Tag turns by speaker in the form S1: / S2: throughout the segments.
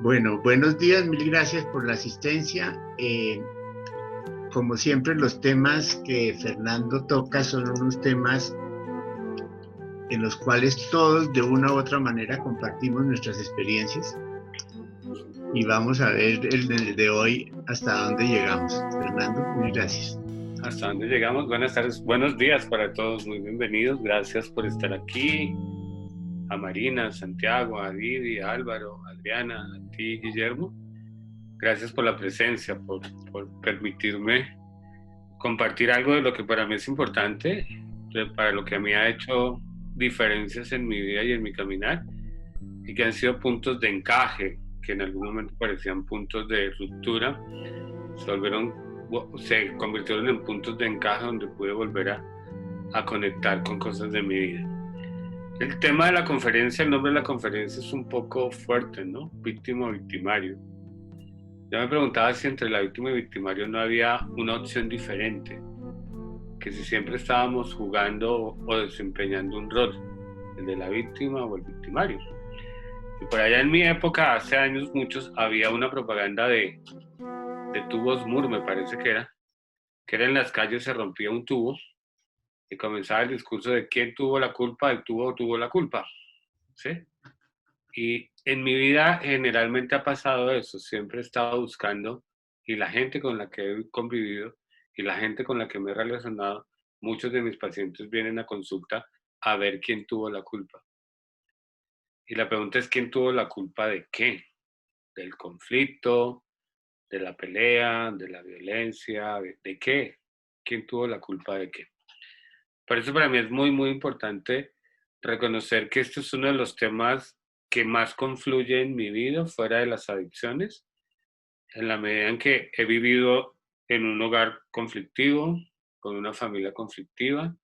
S1: Bueno, buenos días, mil gracias por la asistencia. Como siempre, los temas que Fernando toca son unos temas en los cuales todos de una u otra manera compartimos nuestras experiencias y vamos a ver el de hoy hasta dónde llegamos. Fernando, mil gracias.
S2: Hasta dónde llegamos. Buenas tardes, buenos días para todos, muy bienvenidos. Gracias por estar aquí. A Marina, a Santiago, a Didi, a Álvaro, a Adriana, a ti, Guillermo. Gracias por la presencia, por permitirme compartir algo de lo que para mí es importante, para lo que a mí ha hecho diferencias en mi vida y en mi caminar, y que han sido puntos de encaje, que en algún momento parecían puntos de ruptura, se convirtieron en puntos de encaje donde pude volver a conectar con cosas de mi vida. El tema de la conferencia, el nombre de la conferencia es un poco fuerte, ¿no? Víctima o victimario. Yo me preguntaba si entre la víctima y victimario no había una opción diferente, que si siempre estábamos jugando o desempeñando un rol, el de la víctima o el victimario. Y por allá en mi época, hace años muchos, había una propaganda de tubos Moore, me parece que era en las calles se rompía un tubo y comenzaba el discurso de quién tuvo la culpa, el tubo tuvo la culpa, ¿sí? Y en mi vida generalmente ha pasado eso, siempre he estado buscando, y la gente con la que he convivido y la gente con la que me he relacionado, muchos de mis pacientes vienen a consulta a ver quién tuvo la culpa. Y la pregunta es quién tuvo la culpa de qué, del conflicto, de la pelea, de la violencia, de qué, quién tuvo la culpa de qué. Por eso para mí es muy, muy importante reconocer que este es uno de los temas que más confluye en mi vida fuera de las adicciones, en la medida en que he vivido en un hogar conflictivo, con una familia conflictiva,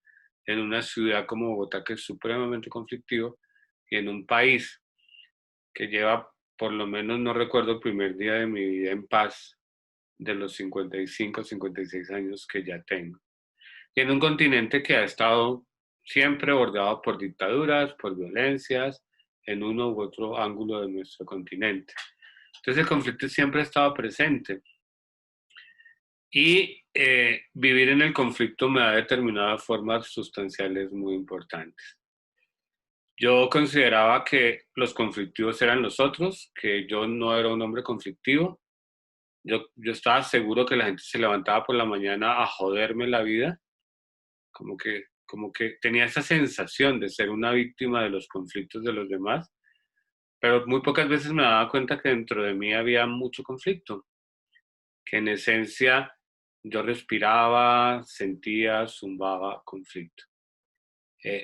S2: en una ciudad como Bogotá que es supremamente conflictivo y en un país que lleva, por lo menos no recuerdo el primer día de mi vida en paz de los 55, 56 años que ya tengo. Y en un continente que ha estado siempre bordeado por dictaduras, por violencias, en uno u otro ángulo de nuestro continente. Entonces el conflicto siempre ha estado presente. Y vivir en el conflicto me ha determinado formas sustanciales muy importantes. Yo consideraba que los conflictivos eran los otros, que yo no era un hombre conflictivo. Yo estaba seguro que la gente se levantaba por la mañana a joderme la vida, como que tenía esa sensación de ser una víctima de los conflictos de los demás, pero muy pocas veces me daba cuenta que dentro de mí había mucho conflicto, que en esencia yo respiraba, sentía, zumbaba conflicto.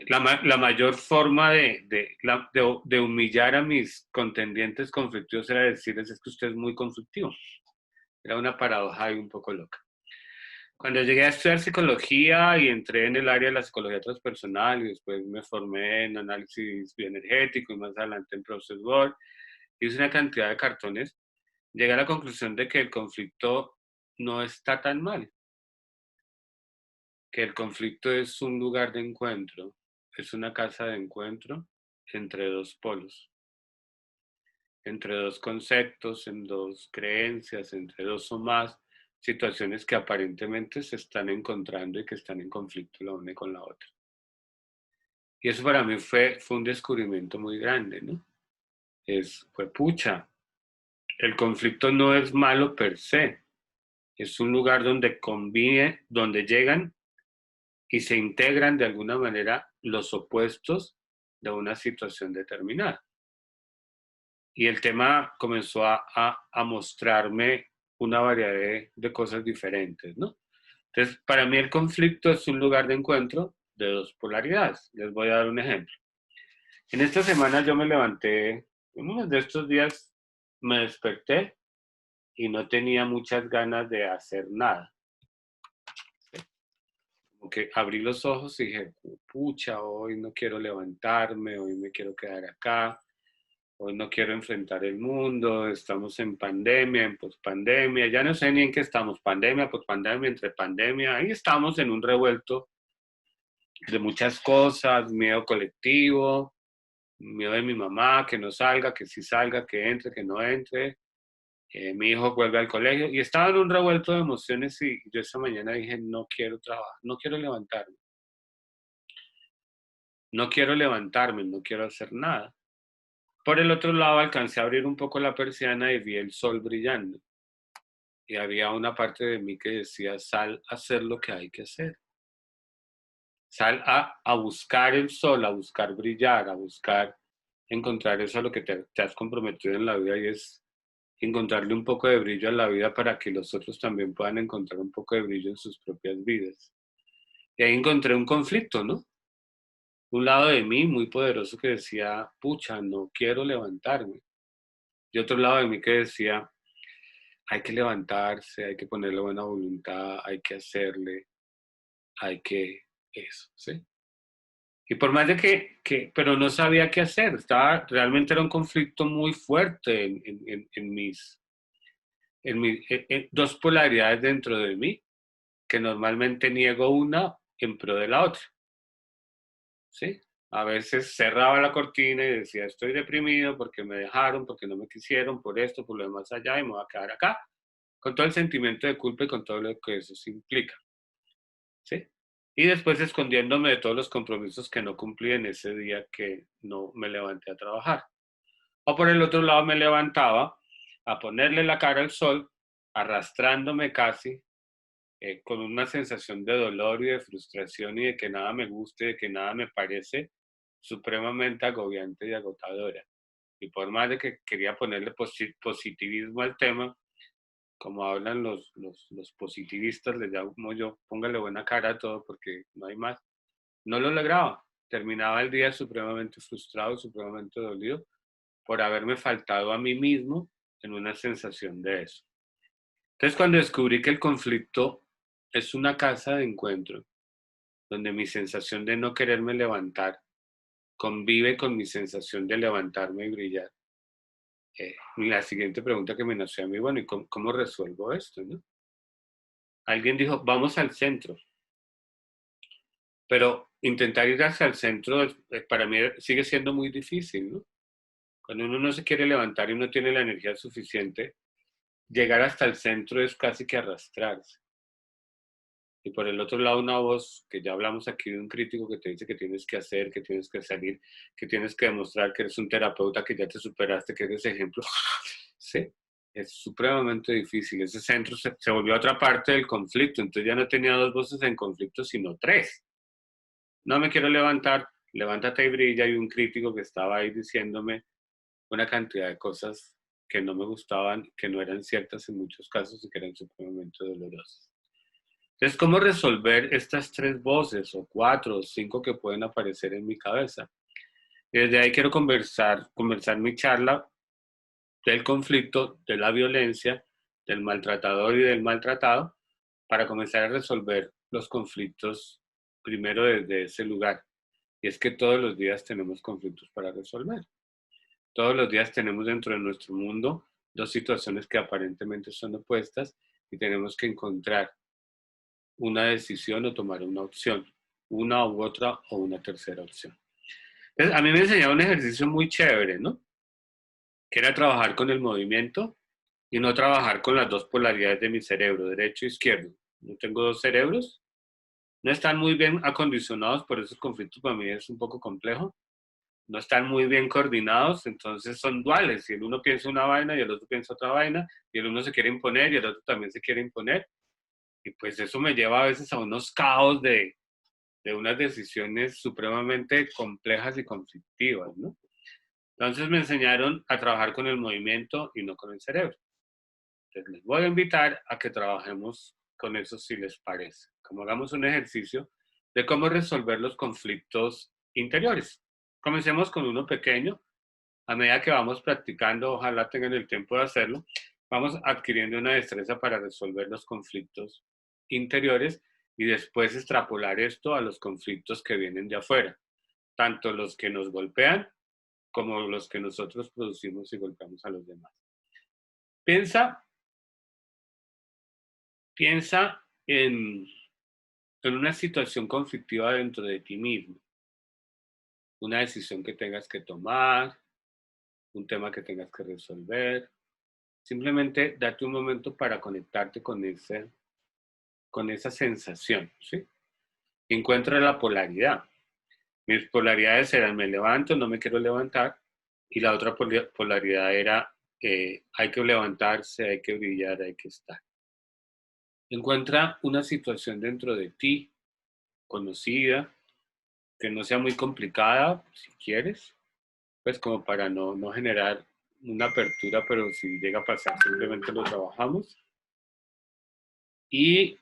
S2: La mayor forma de humillar a mis contendientes conflictivos era decirles es que usted es muy conflictivo. Era una paradoja ahí un poco loca. Cuando llegué a estudiar psicología y entré en el área de la psicología transpersonal y después me formé en análisis bioenergético y más adelante en Process Work, hice una cantidad de cartones, llegué a la conclusión de que el conflicto no está tan mal, que el conflicto es un lugar de encuentro, es una casa de encuentro entre dos polos, entre dos conceptos, en dos creencias, entre dos o más situaciones que aparentemente se están encontrando y que están en conflicto la una con la otra. Y eso para mí fue un descubrimiento muy grande, ¿no? Fue pucha, el conflicto no es malo per se, es un lugar donde convive, donde llegan y se integran de alguna manera los opuestos de una situación determinada. Y el tema comenzó a mostrarme una variedad de cosas diferentes, ¿no? Entonces, para mí el conflicto es un lugar de encuentro de dos polaridades. Les voy a dar un ejemplo. En esta semana yo me levanté, en uno de estos días me desperté y no tenía muchas ganas de hacer nada. Como que abrí los ojos y dije, pucha, hoy no quiero levantarme, hoy me quiero quedar acá, hoy no quiero enfrentar el mundo, estamos en pandemia, en pospandemia, ya no sé ni en qué estamos, pandemia, pospandemia, entre pandemia, ahí estamos en un revuelto de muchas cosas, miedo colectivo, Miedo de mi mamá, que no salga, que sí salga, que entre, que no entre. Mi hijo vuelve al colegio y estaba en un revuelto de emociones y yo esa mañana dije, no quiero trabajar, no quiero levantarme, no quiero levantarme, no quiero hacer nada. Por el otro lado alcancé a abrir un poco la persiana y vi el sol brillando y había una parte de mí que decía, sal a hacer lo que hay que hacer. Sal a buscar el sol, a buscar brillar, a buscar encontrar eso a lo que te has comprometido en la vida y es encontrarle un poco de brillo a la vida para que los otros también puedan encontrar un poco de brillo en sus propias vidas. Y ahí encontré un conflicto, ¿no? Un lado de mí muy poderoso que decía, pucha, no quiero levantarme. Y otro lado de mí que decía, hay que levantarse, hay que ponerle buena voluntad, hay que hacerle, hay que eso, ¿sí? Y por más de pero no sabía qué hacer, realmente era un conflicto muy fuerte en dos polaridades dentro de mí, que normalmente niego una en pro de la otra, ¿sí? A veces cerraba la cortina y decía, estoy deprimido porque me dejaron, porque no me quisieron, por esto, por lo demás allá, y me voy a quedar acá, con todo el sentimiento de culpa y con todo lo que eso implica, ¿sí? Y después escondiéndome de todos los compromisos que no cumplí en ese día que no me levanté a trabajar. O por el otro lado me levantaba a ponerle la cara al sol, arrastrándome casi, con una sensación de dolor y de frustración y de que nada me guste, de que nada me parece supremamente agobiante y agotadora. Y por más de que quería ponerle positivismo al tema, como hablan los positivistas, les llamo yo, póngale buena cara a todo porque no hay más, no lo lograba. Terminaba el día supremamente frustrado, supremamente dolido por haberme faltado a mí mismo en una sensación de eso. Entonces, cuando descubrí que el conflicto es una casa de encuentro, donde mi sensación de no quererme levantar convive con mi sensación de levantarme y brillar. La siguiente pregunta que me nació a mí, bueno, ¿y cómo resuelvo esto? ¿No? Alguien dijo, vamos al centro, pero intentar ir hacia el centro para mí sigue siendo muy difícil, ¿no? Cuando uno no se quiere levantar y no tiene la energía suficiente, llegar hasta el centro es casi que arrastrarse. Y por el otro lado, una voz, que ya hablamos aquí de un crítico que te dice que tienes que hacer, que tienes que salir, que tienes que demostrar que eres un terapeuta, que ya te superaste, que eres ejemplo. Sí, es supremamente difícil. Ese centro se volvió otra parte del conflicto. Entonces ya no tenía dos voces en conflicto, sino tres. No me quiero levantar, levántate y brilla. Y un crítico que estaba ahí diciéndome una cantidad de cosas que no me gustaban, que no eran ciertas en muchos casos y que eran supremamente dolorosas. Entonces, ¿cómo resolver estas tres voces o cuatro o cinco que pueden aparecer en mi cabeza? Desde ahí quiero conversar mi charla del conflicto, de la violencia, del maltratador y del maltratado, para comenzar a resolver los conflictos primero desde ese lugar. Y es que todos los días tenemos conflictos para resolver. Todos los días tenemos dentro de nuestro mundo dos situaciones que aparentemente son opuestas y tenemos que encontrar una decisión o tomar una opción, una u otra o una tercera opción. Entonces, a mí me enseñaba un ejercicio muy chévere, ¿no? Que era trabajar con el movimiento y no trabajar con las dos polaridades de mi cerebro, derecho e izquierdo. Yo tengo dos cerebros, no están muy bien acondicionados, por eso el conflicto para mí es un poco complejo. No están muy bien coordinados, entonces son duales. Y el uno piensa una vaina y el otro piensa otra vaina, y el uno se quiere imponer y el otro también se quiere imponer. Y pues eso me lleva a veces a unos caos de unas decisiones supremamente complejas y conflictivas, ¿no? Entonces me enseñaron a trabajar con el movimiento y no con el cerebro. Entonces les voy a invitar a que trabajemos con eso si les parece. Como hagamos un ejercicio de cómo resolver los conflictos interiores. Comencemos con uno pequeño. A medida que vamos practicando, ojalá tengan el tiempo de hacerlo, vamos adquiriendo una destreza para resolver los conflictos interiores y después extrapolar esto a los conflictos que vienen de afuera, tanto los que nos golpean como los que nosotros producimos y golpeamos a los demás. Piensa, piensa en una situación conflictiva dentro de ti mismo. una decisión que tengas que tomar, un tema que tengas que resolver. Simplemente date un momento para conectarte con esa sensación, ¿sí? Encuentra la polaridad. Mis polaridades eran me levanto, no me quiero levantar, y la otra polaridad era hay que levantarse, hay que brillar, hay que estar. Encuentra una situación dentro de ti, conocida, que no sea muy complicada, si quieres, pues como para no generar una apertura, pero si llega a pasar, simplemente lo trabajamos y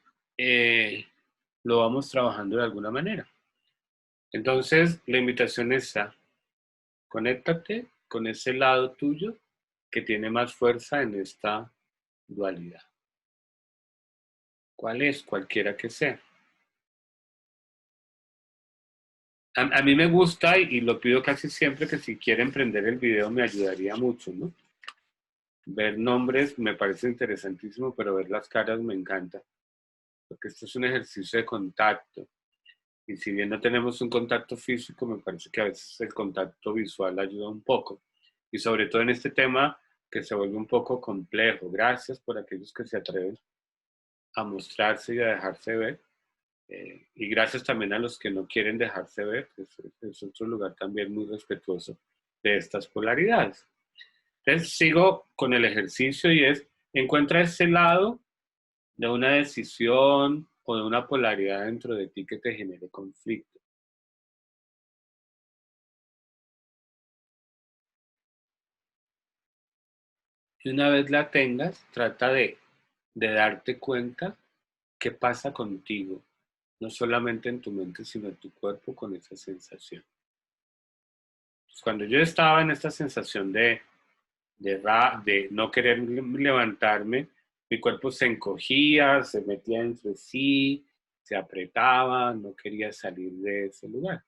S2: lo vamos trabajando de alguna manera. Entonces, la invitación es a conéctate con ese lado tuyo que tiene más fuerza en esta dualidad. ¿Cuál es? Cualquiera que sea. A mí me gusta y lo pido casi siempre que si quieren prender el video me ayudaría mucho, ¿no? Ver nombres me parece interesantísimo, pero ver las caras me encanta, porque esto es un ejercicio de contacto. Y si bien no tenemos un contacto físico, me parece que a veces el contacto visual ayuda un poco. Y sobre todo en este tema que se vuelve un poco complejo. Gracias por aquellos que se atreven a mostrarse y a dejarse ver. Y gracias también a los que no quieren dejarse ver, que es otro lugar también muy respetuoso de estas polaridades. Entonces sigo con el ejercicio y es, encuentra ese lado de una decisión o de una polaridad dentro de ti que te genere conflicto. Y una vez la tengas, trata de darte cuenta qué pasa contigo, no solamente en tu mente, sino en tu cuerpo con esa sensación. Pues cuando yo estaba en esta sensación de no querer levantarme, mi cuerpo se encogía, se metía entre sí, se apretaba, no quería salir de ese lugar.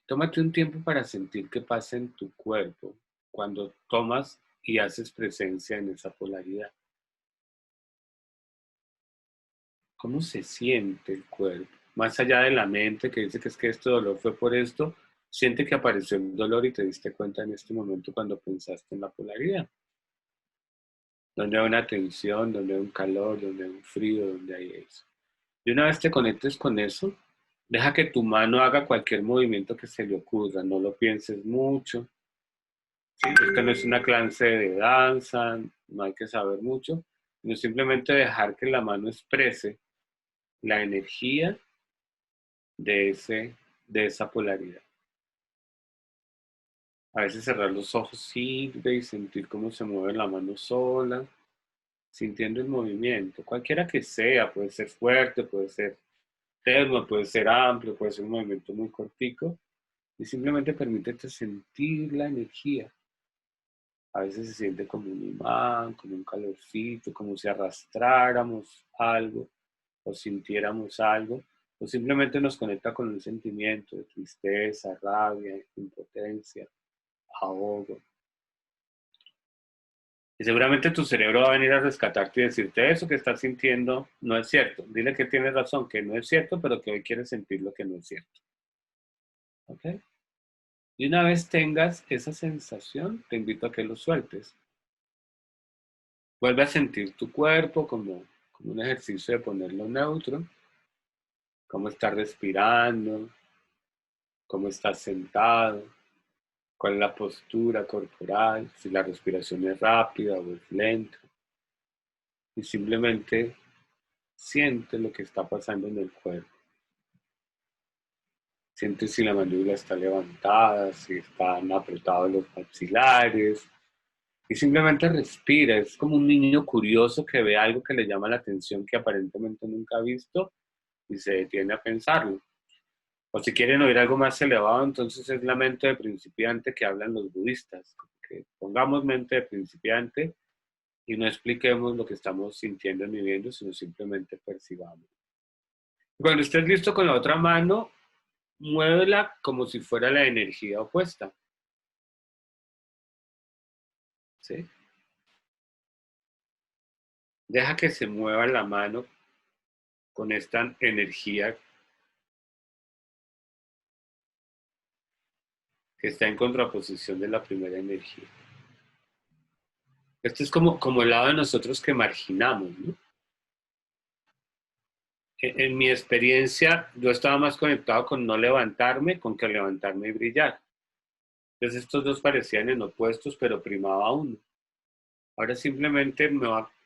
S2: Tómate un tiempo para sentir qué pasa en tu cuerpo cuando tomas y haces presencia en esa polaridad. ¿Cómo se siente el cuerpo? Más allá de la mente que dice que es que este dolor fue por esto, siente que apareció el dolor y te diste cuenta en este momento cuando pensaste en la polaridad. Donde hay una tensión, donde hay un calor, donde hay un frío, donde hay eso. Y una vez te conectes con eso, deja que tu mano haga cualquier movimiento que se le ocurra, no lo pienses mucho. ¿Sí? Esto no es una clase de danza, no hay que saber mucho, sino simplemente dejar que la mano exprese la energía de esa polaridad. A veces cerrar los ojos sirve y sentir cómo se mueve la mano sola, sintiendo el movimiento, cualquiera que sea, puede ser fuerte, puede ser termo, puede ser amplio, puede ser un movimiento muy cortico, y simplemente permítete sentir la energía. A veces se siente como un imán, como un calorcito, como si arrastráramos algo o sintiéramos algo, o simplemente nos conecta con un sentimiento de tristeza, rabia, impotencia, ahogo. Y seguramente tu cerebro va a venir a rescatarte y decirte eso que estás sintiendo no es cierto. Dile que tienes razón, que no es cierto, pero que hoy quieres sentir lo que no es cierto. ¿Ok? Y una vez tengas esa sensación, te invito a que lo sueltes. Vuelve a sentir tu cuerpo como un ejercicio de ponerlo neutro, cómo estás respirando, cómo estás sentado, cuál es la postura corporal, si la respiración es rápida o es lenta. Y simplemente siente lo que está pasando en el cuerpo. Siente si la mandíbula está levantada, si están apretados los maxilares. Y simplemente respira. Es como un niño curioso que ve algo que le llama la atención que aparentemente nunca ha visto y se detiene a pensarlo. O si quieren oír algo más elevado, entonces es la mente de principiante que hablan los budistas. Que pongamos mente de principiante y no expliquemos lo que estamos sintiendo ni viendo, sino simplemente percibamos. Cuando estés listo con la otra mano, muévela como si fuera la energía opuesta. ¿Sí? Deja que se mueva la mano con esta energía que está en contraposición de la primera energía. Este es como el lado de nosotros que marginamos, ¿no? En mi experiencia, yo estaba más conectado con no levantarme, con que levantarme y brillar. Entonces estos dos parecían en opuestos, pero primaba uno. Ahora simplemente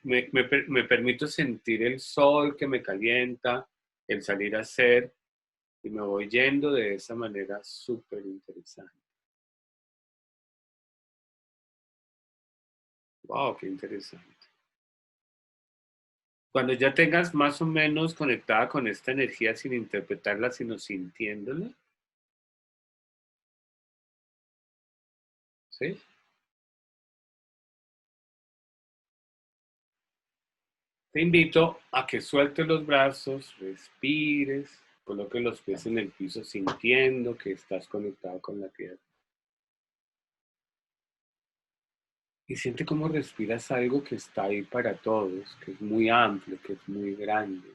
S2: me permito sentir el sol que me calienta, el salir a hacer, y me voy yendo de esa manera súper interesante. Wow, qué interesante. Cuando ya tengas más o menos conectada con esta energía sin interpretarla, sino sintiéndola, ¿sí? Te invito a que sueltes los brazos, respires, coloques los pies en el piso sintiendo que estás conectado con la tierra. Y siente cómo respiras algo que está ahí para todos, que es muy amplio, que es muy grande.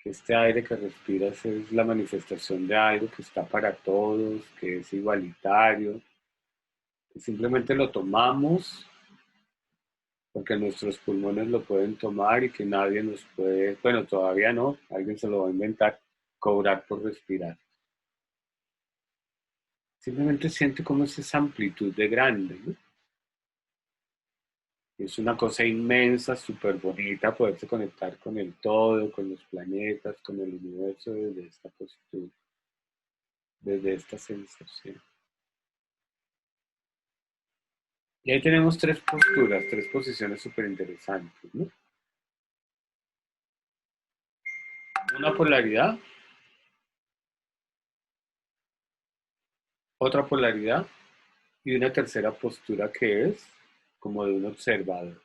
S2: Que este aire que respiras es la manifestación de algo que está para todos, que es igualitario, que simplemente lo tomamos porque nuestros pulmones lo pueden tomar y que nadie nos puede, bueno, todavía no, alguien se lo va a inventar, cobrar por respirar. Simplemente siente cómo es esa amplitud de grande, ¿no? Es una cosa inmensa, súper bonita, poderse conectar con el todo, con los planetas, con el universo desde esta postura, desde esta sensación. Y ahí tenemos tres posturas, tres posiciones súper interesantes, ¿no? Una polaridad, otra polaridad y una tercera postura que es como de un observador.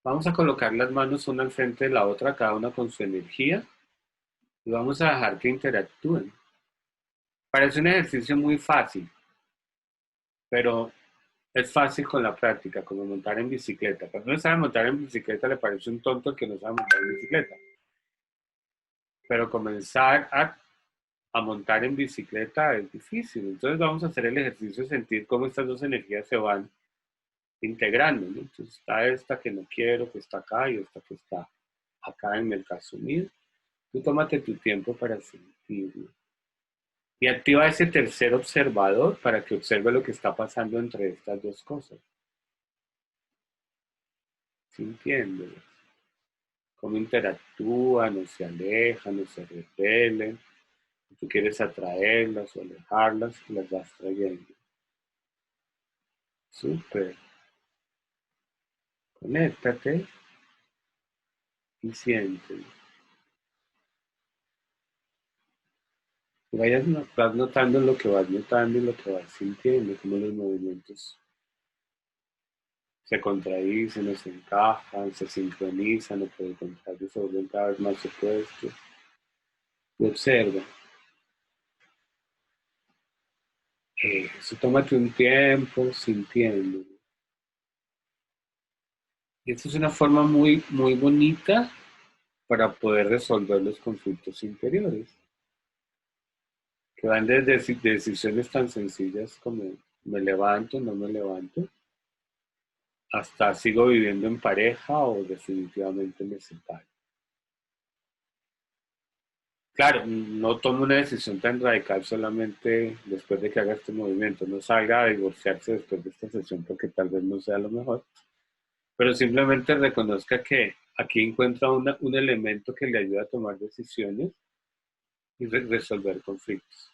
S2: Vamos a colocar las manos una al frente de la otra, cada una con su energía, y vamos a dejar que interactúen. Parece un ejercicio muy fácil, pero es fácil con la práctica, como montar en bicicleta. Cuando uno sabe montar en bicicleta, le parece un tonto el que no sabe montar en bicicleta. Pero comenzar a montar en bicicleta es difícil. Entonces vamos a hacer el ejercicio de sentir cómo estas dos energías se van integrando, ¿no? Entonces está esta que no quiero, que está acá, y esta que está acá en el caso mío. Tú tómate tu tiempo para sentirlo. Y activa ese tercer observador para que observe lo que está pasando entre estas dos cosas. Sintiéndolo. Cómo interactúan, o se alejan, o se repelen. Si tú quieres atraerlas o alejarlas, las vas trayendo. Súper. Conéctate y siéntelo. Vas notando lo que vas notando y lo que vas sintiendo, cómo los movimientos se contradicen o se encajan, se sincronizan o por el contrario se vuelven cada vez más opuestos. Y observa. Eso, tómate un tiempo sintiendo. Y esta es una forma muy, muy bonita para poder resolver los conflictos interiores, que van desde decisiones tan sencillas como me levanto, no me levanto, hasta sigo viviendo en pareja o definitivamente me separo. Claro, no tomo una decisión tan radical solamente después de que haga este movimiento, no salga a divorciarse después de esta sesión porque tal vez no sea lo mejor, pero simplemente reconozca que aquí encuentra un elemento que le ayuda a tomar decisiones y resolver conflictos.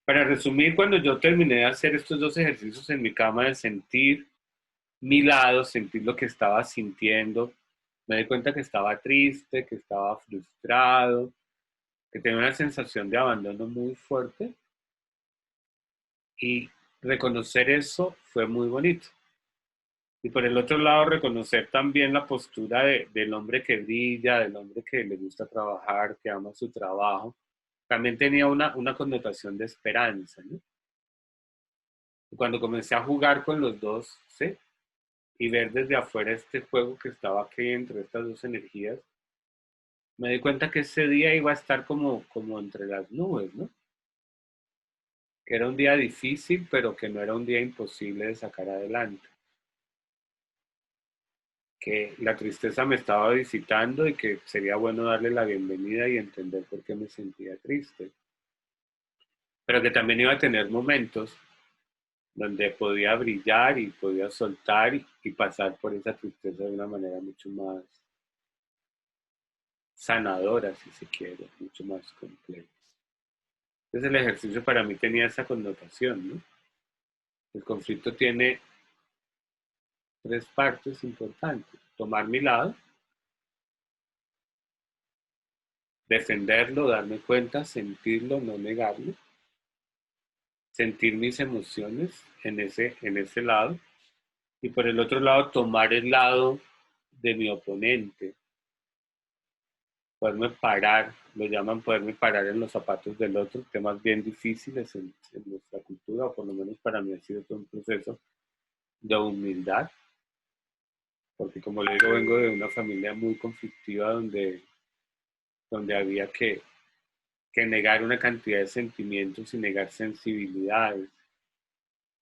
S2: Para resumir, cuando yo terminé de hacer estos dos ejercicios en mi cama, de sentir mi lado, sentir lo que estaba sintiendo, me di cuenta que estaba triste, que estaba frustrado, que tenía una sensación de abandono muy fuerte, y reconocer eso fue muy bonito. Y por el otro lado, reconocer también la postura del hombre que brilla, del hombre que le gusta trabajar, que ama su trabajo, también tenía una connotación de esperanza, ¿no? Y cuando comencé a jugar con los dos, ¿sí? Y ver desde afuera este juego que estaba aquí entre estas dos energías, me di cuenta que ese día iba a estar como entre las nubes, ¿no? Que era un día difícil, pero que no era un día imposible de sacar adelante. Que la tristeza me estaba visitando y que sería bueno darle la bienvenida y entender por qué me sentía triste. Pero que también iba a tener momentos donde podía brillar y podía soltar y pasar por esa tristeza de una manera mucho más sanadora, si se quiere, mucho más completa. Entonces el ejercicio para mí tenía esa connotación, ¿no? El conflicto tiene tres partes importantes. Tomar mi lado, defenderlo, darme cuenta, sentirlo, no negarlo, sentir mis emociones en ese lado, y por el otro lado tomar el lado de mi oponente, poderme parar, lo llaman poderme parar en los zapatos del otro, temas bien difíciles en nuestra cultura, o por lo menos para mí ha sido todo un proceso de humildad, porque como le digo, vengo de una familia muy conflictiva donde había que negar una cantidad de sentimientos y negar sensibilidades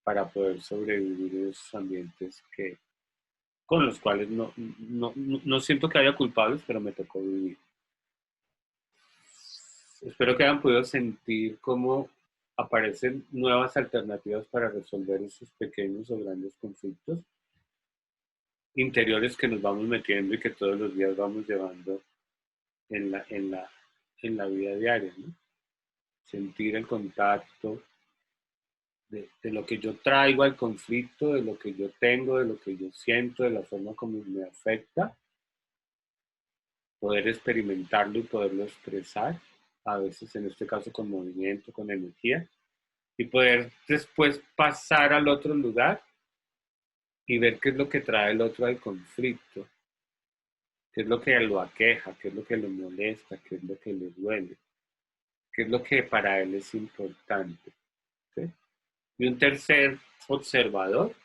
S2: para poder sobrevivir en esos ambientes con los cuales no siento que haya culpables, pero me tocó vivir. Espero que hayan podido sentir cómo aparecen nuevas alternativas para resolver esos pequeños o grandes conflictos interiores que nos vamos metiendo y que todos los días vamos llevando en la vida diaria, ¿no? Sentir el contacto de lo que yo traigo al conflicto, de lo que yo tengo, de lo que yo siento, de la forma como me afecta, poder experimentarlo y poderlo expresar, a veces en este caso con movimiento, con energía, y poder después pasar al otro lugar y ver qué es lo que trae el otro al conflicto, qué es lo que lo aqueja, qué es lo que lo molesta, qué es lo que le duele, qué es lo que para él es importante. ¿Sí? Y un tercer observador,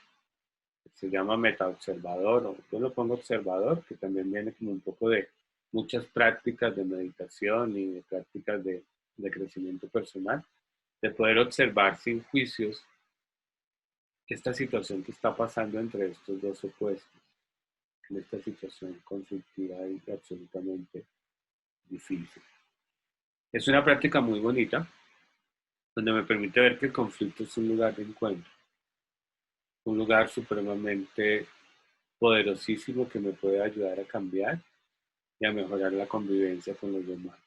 S2: que se llama metaobservador, o yo lo pongo observador, que también viene como un poco de muchas prácticas de meditación y de prácticas de crecimiento personal, de poder observar sin juicios esta situación que está pasando entre estos dos opuestos, en esta situación conflictiva y absolutamente difícil. Es una práctica muy bonita, donde me permite ver que el conflicto es un lugar de encuentro, un lugar supremamente poderosísimo que me puede ayudar a cambiar y a mejorar la convivencia con los demás.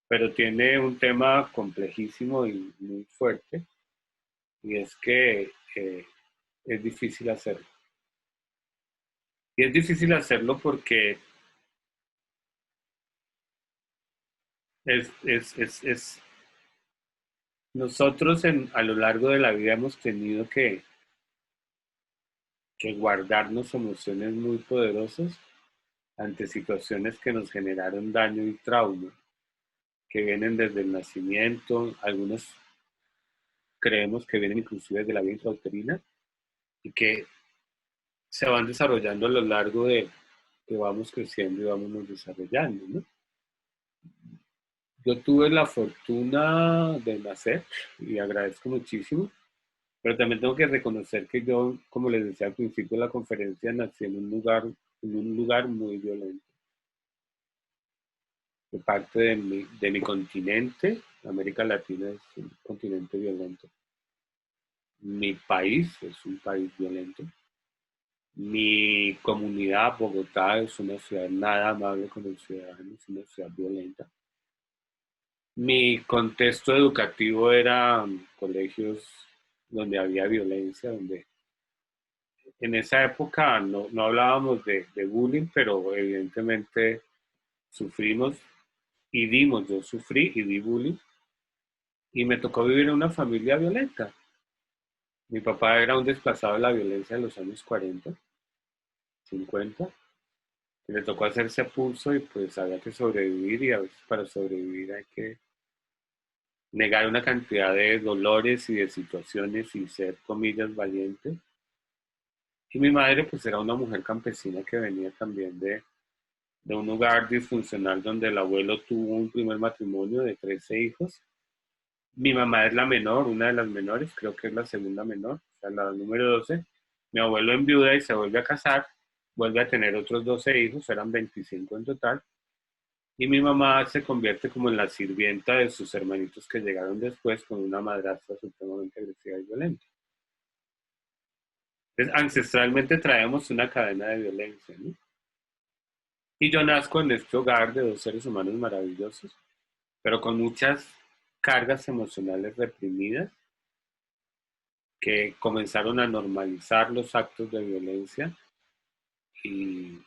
S2: Pero tiene un tema complejísimo y muy fuerte, y es que es difícil hacerlo. Y es difícil hacerlo porque nosotros a lo largo de la vida hemos tenido que guardarnos emociones muy poderosas ante situaciones que nos generaron daño y trauma, que vienen desde el nacimiento, algunos creemos que vienen inclusive de la vida intrauterina y que se van desarrollando a lo largo de que vamos creciendo y vamos desarrollando, ¿no? Yo tuve la fortuna de nacer y agradezco muchísimo, pero también tengo que reconocer que yo, como les decía al principio de la conferencia, nací en un lugar muy violento. De parte de mi continente, América Latina es un continente violento. Mi país es un país violento. Mi comunidad, Bogotá, es una ciudad nada amable con los ciudadanos, es una ciudad violenta. Mi contexto educativo era colegios donde había violencia, donde en esa época no hablábamos de bullying, pero evidentemente sufrimos y dimos, yo sufrí y di bullying, y me tocó vivir en una familia violenta. Mi papá era un desplazado de la violencia en los años 40, 50, y le tocó hacerse a pulso y pues había que sobrevivir, y a veces para sobrevivir hay que negar una cantidad de dolores y de situaciones y ser, comillas, valiente. Y mi madre pues era una mujer campesina que venía también de un hogar disfuncional donde el abuelo tuvo un primer matrimonio de 13 hijos. Mi mamá es la menor, una de las menores, creo que es la segunda menor, o sea, la número 12. Mi abuelo enviuda y se vuelve a casar, vuelve a tener otros 12 hijos, eran 25 en total. Y mi mamá se convierte como en la sirvienta de sus hermanitos que llegaron después con una madrastra supremamente agresiva y violenta. Entonces, ancestralmente traemos una cadena de violencia, ¿no? Y yo nazco en este hogar de dos seres humanos maravillosos, pero con muchas cargas emocionales reprimidas que comenzaron a normalizar los actos de violencia y,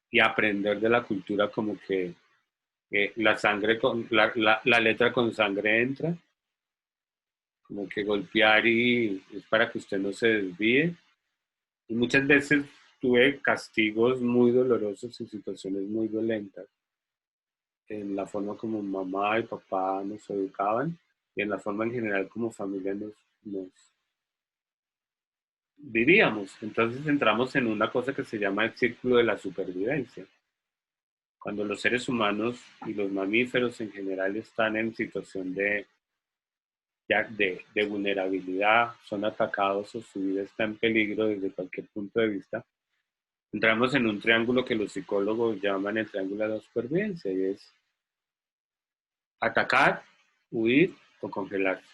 S2: y aprender de la cultura como que la sangre con la letra con sangre entra, como que golpear y es para que usted no se desvíe. Y muchas veces tuve castigos muy dolorosos y situaciones muy violentas en la forma como mamá y papá nos educaban y en la forma en general como familia nos vivíamos. Entonces entramos en una cosa que se llama el círculo de la supervivencia. Cuando los seres humanos y los mamíferos en general están en situación de vulnerabilidad, son atacados o su vida está en peligro desde cualquier punto de vista, entramos en un triángulo que los psicólogos llaman el triángulo de la supervivencia y es atacar, huir o congelarse.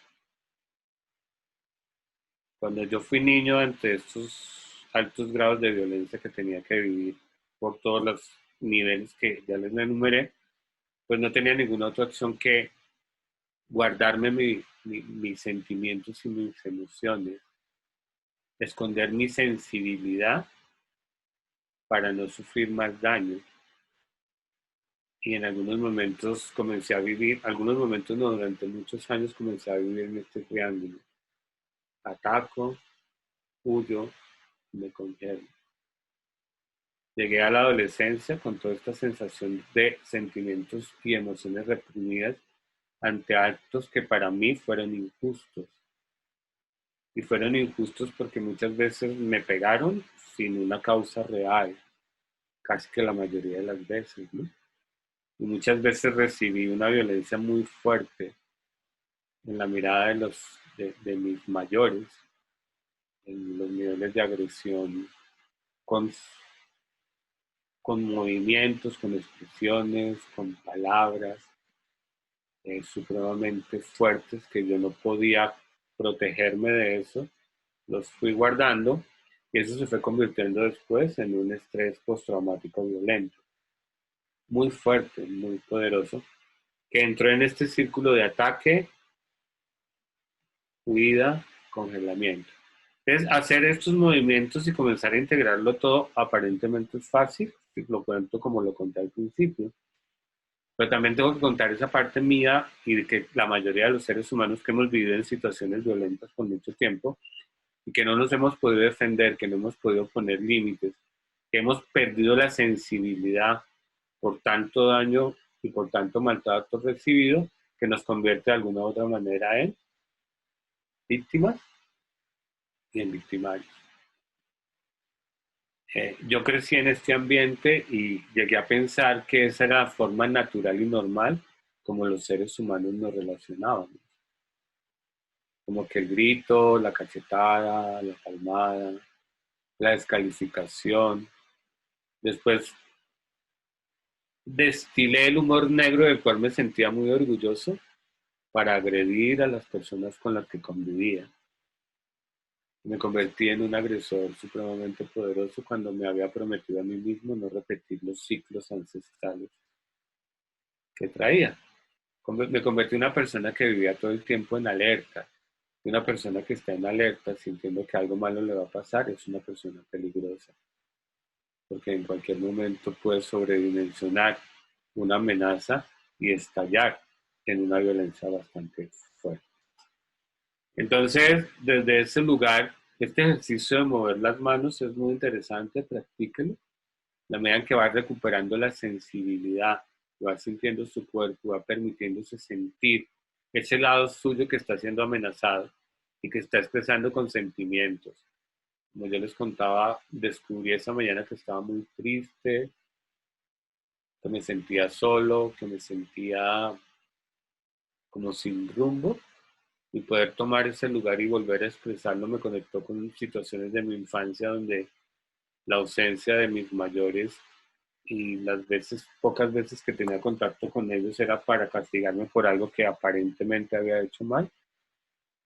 S2: Cuando yo fui niño, ante estos altos grados de violencia que tenía que vivir por todos los niveles que ya les enumeré, pues no tenía ninguna otra opción que guardarme mis sentimientos y mis emociones, esconder mi sensibilidad para no sufrir más daño. Y en algunos momentos comencé a vivir, algunos momentos no, durante muchos años comencé a vivir en este triángulo. Ataco, huyo, me congelo. Llegué a la adolescencia con toda esta sensación de sentimientos y emociones reprimidas ante actos que para mí fueron injustos. Y fueron injustos porque muchas veces me pegaron sin una causa real, casi que la mayoría de las veces, ¿no? Y muchas veces recibí una violencia muy fuerte en la mirada de mis mayores, en los niveles de agresión, con, con movimientos, con expresiones, con palabras supremamente fuertes que yo no podía protegerme de eso, los fui guardando y eso se fue convirtiendo después en un estrés postraumático violento, muy fuerte, muy poderoso, que entró en este círculo de ataque, huida, congelamiento. Entonces, hacer estos movimientos y comenzar a integrarlo todo aparentemente es fácil, si lo cuento como lo conté al principio, pero también tengo que contar esa parte mía y de que la mayoría de los seres humanos que hemos vivido en situaciones violentas por mucho tiempo y que no nos hemos podido defender, que no hemos podido poner límites, que hemos perdido la sensibilidad por tanto daño y por tanto maltrato recibido, que nos convierte de alguna u otra manera en víctimas y en victimarios. Yo crecí en este ambiente y llegué a pensar que esa era la forma natural y normal como los seres humanos nos relacionábamos. Como que el grito, la cachetada, la palmada, la descalificación. Después destilé el humor negro del cual me sentía muy orgulloso para agredir a las personas con las que convivía. Me convertí en un agresor supremamente poderoso cuando me había prometido a mí mismo no repetir los ciclos ancestrales que traía. Me convertí en una persona que vivía todo el tiempo en alerta. Y una persona que está en alerta sintiendo que algo malo le va a pasar es una persona peligrosa. Porque en cualquier momento puede sobredimensionar una amenaza y estallar en una violencia bastante fuerte. Entonces, desde ese lugar, este ejercicio de mover las manos es muy interesante, practíquelo. La medida en que va recuperando la sensibilidad, va sintiendo su cuerpo, va permitiéndose sentir ese lado suyo que está siendo amenazado y que está expresando con sentimientos. Como yo les contaba, descubrí esa mañana que estaba muy triste, que me sentía solo, que me sentía como sin rumbo, y poder tomar ese lugar y volver a expresarlo me conectó con situaciones de mi infancia donde la ausencia de mis mayores y las veces, pocas veces que tenía contacto con ellos era para castigarme por algo que aparentemente había hecho mal.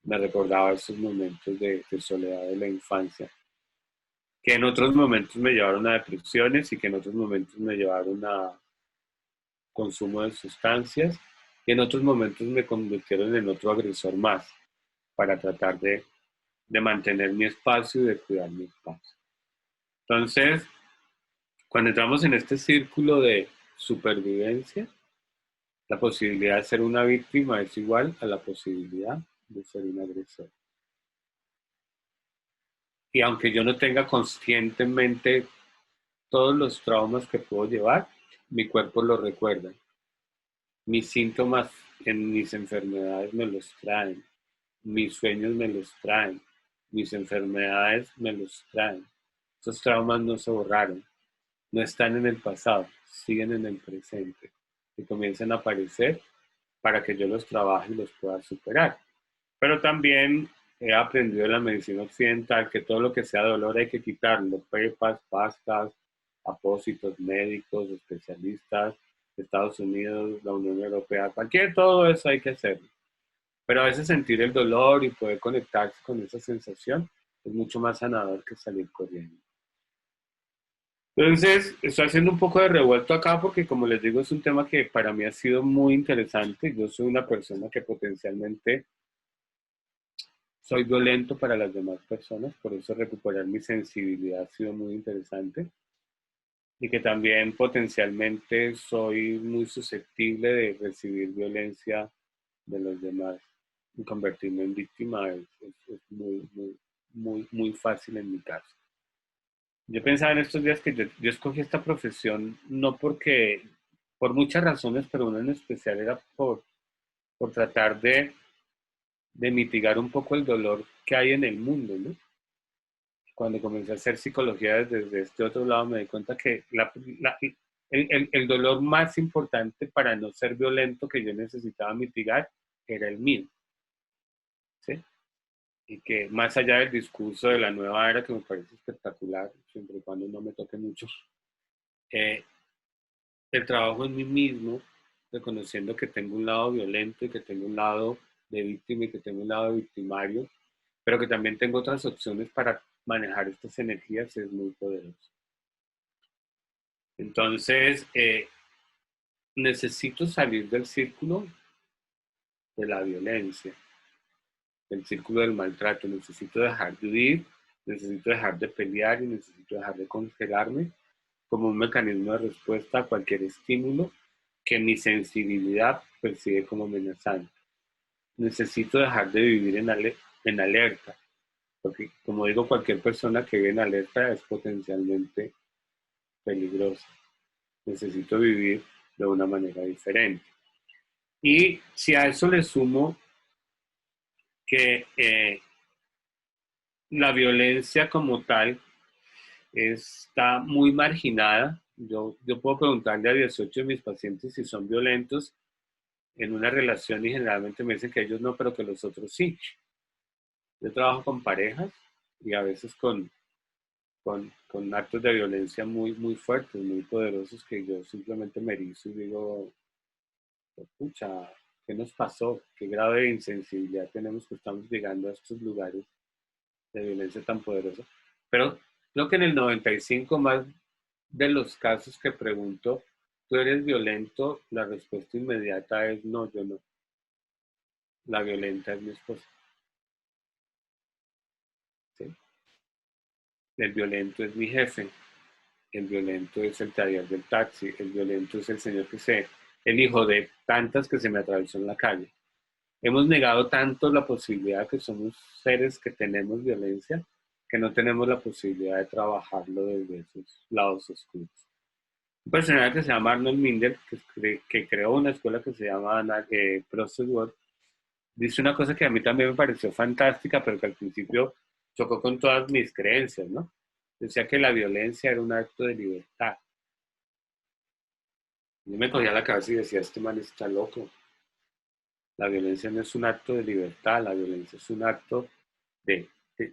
S2: Me recordaba esos momentos de soledad de la infancia, que en otros momentos me llevaron a depresiones y que en otros momentos me llevaron a consumo de sustancias y en otros momentos me convirtieron en otro agresor más para tratar de mantener mi espacio y de cuidar mi espacio. Entonces, cuando entramos en este círculo de supervivencia, la posibilidad de ser una víctima es igual a la posibilidad de ser un agresor. Y aunque yo no tenga conscientemente todos los traumas que puedo llevar, mi cuerpo lo recuerda. Mis síntomas en mis enfermedades me los traen. Mis sueños me los traen. Mis enfermedades me los traen. Esos traumas no se borraron. No están en el pasado. Siguen en el presente. Y comienzan a aparecer para que yo los trabaje y los pueda superar. Pero también he aprendido en la medicina occidental que todo lo que sea dolor hay que quitarlo. Pepas, pastas, apósitos médicos, especialistas, Estados Unidos, la Unión Europea, todo eso hay que hacerlo. Pero a veces sentir el dolor y poder conectarse con esa sensación es mucho más sanador que salir corriendo. Entonces, estoy haciendo un poco de revuelto acá porque, como les digo, es un tema que para mí ha sido muy interesante. Yo soy una persona que potencialmente soy violento para las demás personas, por eso recuperar mi sensibilidad ha sido muy interesante. Y que también potencialmente soy muy susceptible de recibir violencia de los demás y convertirme en víctima es muy fácil en mi caso. Yo pensaba en estos días que yo escogí esta profesión no porque, por muchas razones, pero una en especial era por tratar de mitigar un poco el dolor que hay en el mundo, ¿no? Cuando comencé a hacer psicología desde este otro lado, me di cuenta que el dolor más importante para no ser violento que yo necesitaba mitigar era el mío, ¿sí? Y que más allá del discurso de la nueva era, que me parece espectacular, siempre y cuando no me toque mucho, eh, el trabajo en mí mismo, reconociendo que tengo un lado violento y que tengo un lado de víctima y que tengo un lado victimario, pero que también tengo otras opciones para manejar estas energías, es muy poderoso. Entonces, necesito salir del círculo de la violencia, del círculo del maltrato, necesito dejar de huir, necesito dejar de pelear y necesito dejar de congelarme como un mecanismo de respuesta a cualquier estímulo que mi sensibilidad percibe como amenazante. Necesito dejar de vivir en alerta, porque como digo, cualquier persona que vive en alerta es potencialmente peligrosa. Necesito vivir de una manera diferente. Y si a eso le sumo que la violencia como tal está muy marginada, yo puedo preguntarle a 18 de mis pacientes si son violentos en una relación y generalmente me dicen que ellos no, pero que los otros sí. Yo trabajo con parejas y a veces con actos de violencia muy fuertes, muy poderosos, que yo simplemente me erizo y digo, pucha, ¿qué nos pasó? ¿Qué grado de insensibilidad tenemos que estamos llegando a estos lugares de violencia tan poderosa? Pero creo que en el 95 más de los casos que pregunto, ¿tú eres violento? La respuesta inmediata es no, yo no. La violenta es mi esposa. ¿Sí? El violento es mi jefe. El violento es el taller del taxi. El violento es el señor el hijo de tantas que se me atravesó en la calle. Hemos negado tanto la posibilidad que somos seres que tenemos violencia, que no tenemos la posibilidad de trabajarlo desde esos lados oscuros. Un personaje que se llama Arnold Minder, que creó una escuela que se llama Process World, dice una cosa que a mí también me pareció fantástica, pero que al principio chocó con todas mis creencias, ¿no? Decía que la violencia era un acto de libertad. Yo me cogía la cabeza y decía, este man está loco. La violencia no es un acto de libertad, la violencia es un acto de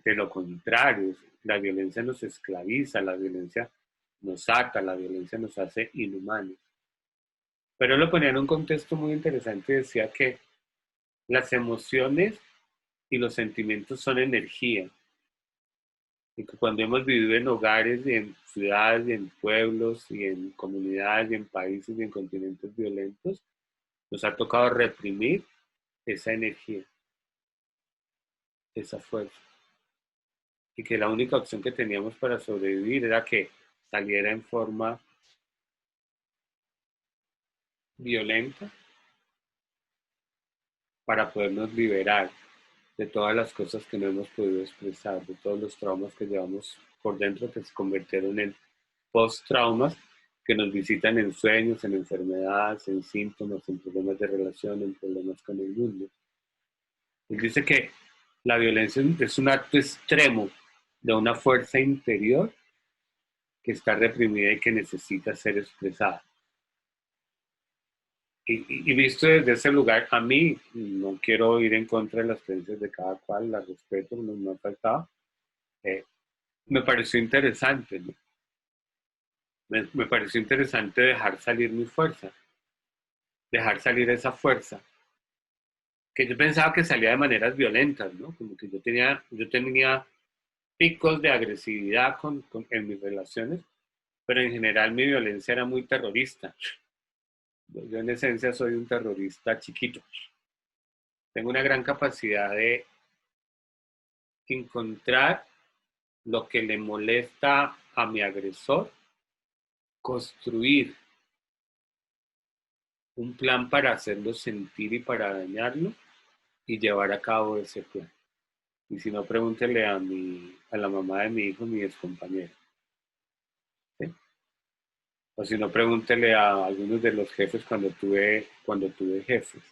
S2: lo contrario. La violencia nos esclaviza, la violencia nos ata, la violencia nos hace inhumanos. Pero él lo ponía en un contexto muy interesante y decía que las emociones y los sentimientos son energía. Y que cuando hemos vivido en hogares y en ciudades y en pueblos y en comunidades y en países y en continentes violentos, nos ha tocado reprimir esa energía, esa fuerza. Y que la única opción que teníamos para sobrevivir era que saliera en forma violenta para podernos liberar de todas las cosas que no hemos podido expresar, de todos los traumas que llevamos por dentro que se convirtieron en post-traumas que nos visitan en sueños, en enfermedades, en síntomas, en problemas de relación, en problemas con el mundo. Él dice que la violencia es un acto extremo de una fuerza interior que está reprimida y que necesita ser expresada. Y visto desde ese lugar, a mí no quiero ir en contra de las creencias de cada cual, las respeto, no me ha faltado. Me pareció interesante, ¿no? Me pareció interesante dejar salir mi fuerza, dejar salir esa fuerza, que yo pensaba que salía de maneras violentas, ¿no? Como que yo tenía picos de agresividad en mis relaciones, pero en general mi violencia era muy terrorista. Yo en esencia soy un terrorista chiquito. Tengo una gran capacidad de encontrar lo que le molesta a mi agresor, construir un plan para hacerlo sentir y para dañarlo y llevar a cabo ese plan. Y si no, pregúntele a la mamá de mi hijo, mi excompañero. ¿Sí? O si no, pregúntele a algunos de los jefes cuando tuve jefes.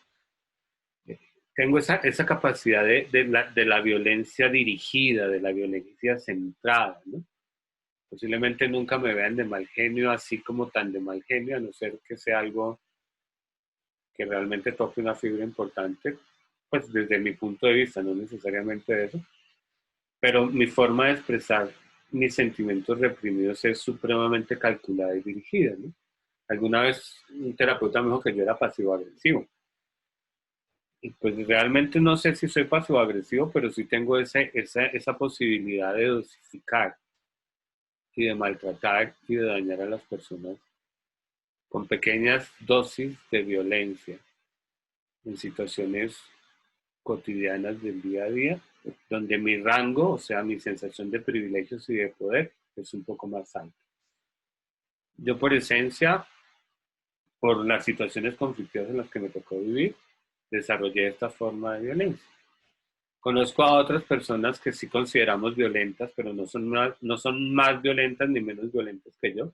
S2: Tengo esa capacidad de la violencia dirigida, de la violencia centrada, ¿no? Posiblemente nunca me vean de mal genio, así como tan de mal genio, a no ser que sea algo que realmente toque una fibra importante, pues desde mi punto de vista, no necesariamente eso, pero mi forma de expresar mis sentimientos reprimidos es supremamente calculada y dirigida, ¿no? Alguna vez un terapeuta me dijo que yo era pasivo-agresivo. Y pues realmente no sé si soy pasivo-agresivo, pero sí tengo esa posibilidad de dosificar y de maltratar y de dañar a las personas con pequeñas dosis de violencia en situaciones cotidianas del día a día, donde mi rango, o sea, mi sensación de privilegios y de poder es un poco más alto. Yo por esencia, por las situaciones conflictivas en las que me tocó vivir, desarrollé esta forma de violencia. Conozco a otras personas que sí consideramos violentas, pero no son más violentas ni menos violentas que yo.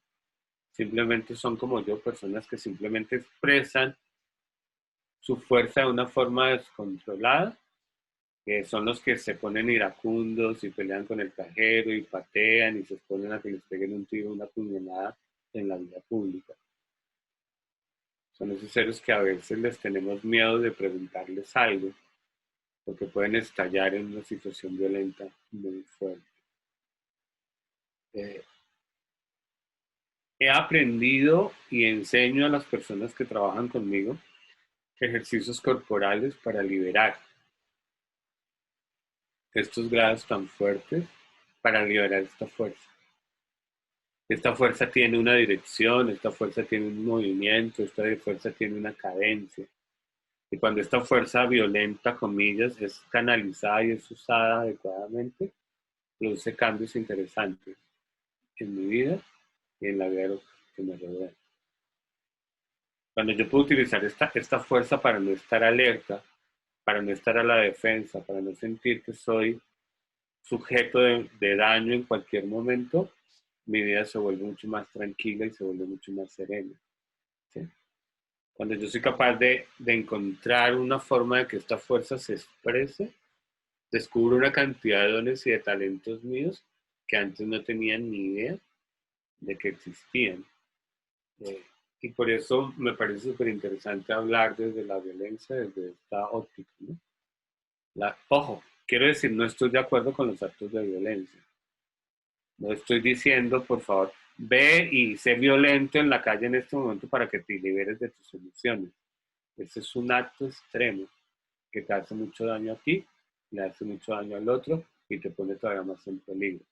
S2: Simplemente son como yo, personas que simplemente expresan su fuerza de una forma descontrolada, que son los que se ponen iracundos y pelean con el cajero y patean y se exponen a que les peguen un tiro, una puñalada en la vía pública. Son esos seres que a veces les tenemos miedo de preguntarles algo, porque pueden estallar en una situación violenta muy fuerte. Eh, He aprendido y enseño a las personas que trabajan conmigo ejercicios corporales para liberar estos grados tan fuertes, para liberar esta fuerza. Esta fuerza tiene una dirección, esta fuerza tiene un movimiento, esta fuerza tiene una cadencia. Y cuando esta fuerza violenta, comillas, es canalizada y es usada adecuadamente, produce cambios interesantes en mi vida y en la vida de los que me rodean. Cuando yo puedo utilizar esta fuerza para no estar alerta, para no estar a la defensa, para no sentir que soy sujeto de daño en cualquier momento, mi vida se vuelve mucho más tranquila y se vuelve mucho más serena. ¿Sí? Cuando yo soy capaz de encontrar una forma de que esta fuerza se exprese, descubro una cantidad de dones y de talentos míos que antes no tenía ni idea de que existían. Y por eso me parece súper interesante hablar desde la violencia, desde esta óptica, ¿no? Ojo, quiero decir, no estoy de acuerdo con los actos de violencia. No estoy diciendo, por favor, ve y sé violento en la calle en este momento para que te liberes de tus emociones. Ese es un acto extremo que te hace mucho daño a ti, le hace mucho daño al otro y te pone todavía más en peligro.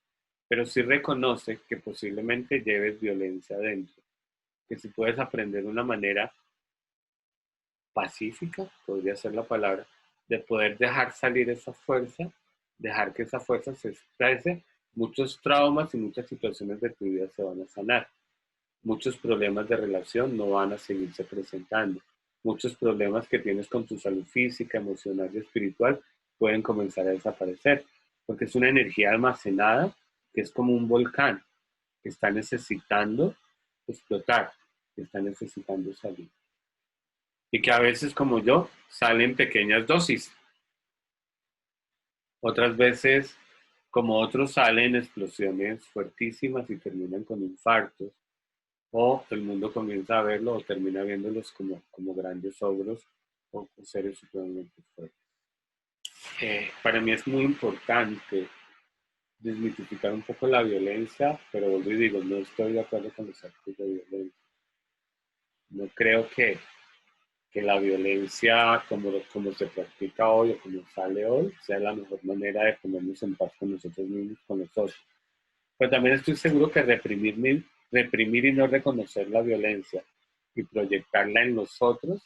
S2: Pero sí reconoce que posiblemente lleves violencia adentro, que si puedes aprender una manera pacífica, podría ser la palabra, de poder dejar salir esa fuerza, dejar que esa fuerza se exprese, muchos traumas y muchas situaciones de tu vida se van a sanar. Muchos problemas de relación no van a seguirse presentando. Muchos problemas que tienes con tu salud física, emocional y espiritual pueden comenzar a desaparecer, porque es una energía almacenada que es como un volcán que está necesitando explotar, que está necesitando salir. Y que a veces, como yo, salen pequeñas dosis. Otras veces, como otros, salen explosiones fuertísimas y terminan con infartos. O el mundo comienza a verlo o termina viéndolos como grandes ogros o seres supremamente fuertes. Para mí es muy importante desmitificar un poco la violencia, pero vuelvo y digo, no estoy de acuerdo con los actos de violencia. No creo que la violencia como se practica hoy o como sale hoy sea la mejor manera de ponernos en paz con nosotros mismos, con los otros. Pero también estoy seguro que reprimir y no reconocer la violencia y proyectarla en nosotros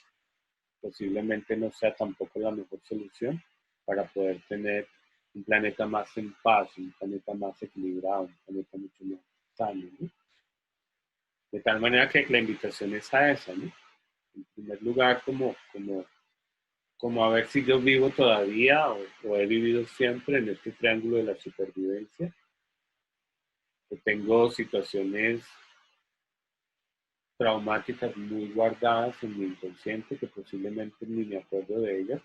S2: posiblemente no sea tampoco la mejor solución para poder tener un planeta más en paz, un planeta más equilibrado, un planeta mucho más sano, ¿no? De tal manera que la invitación es a esa, ¿no? En primer lugar, como a ver si yo vivo todavía o he vivido siempre en este triángulo de la supervivencia, que tengo situaciones traumáticas muy guardadas en mi inconsciente, que posiblemente ni me acuerdo de ellas,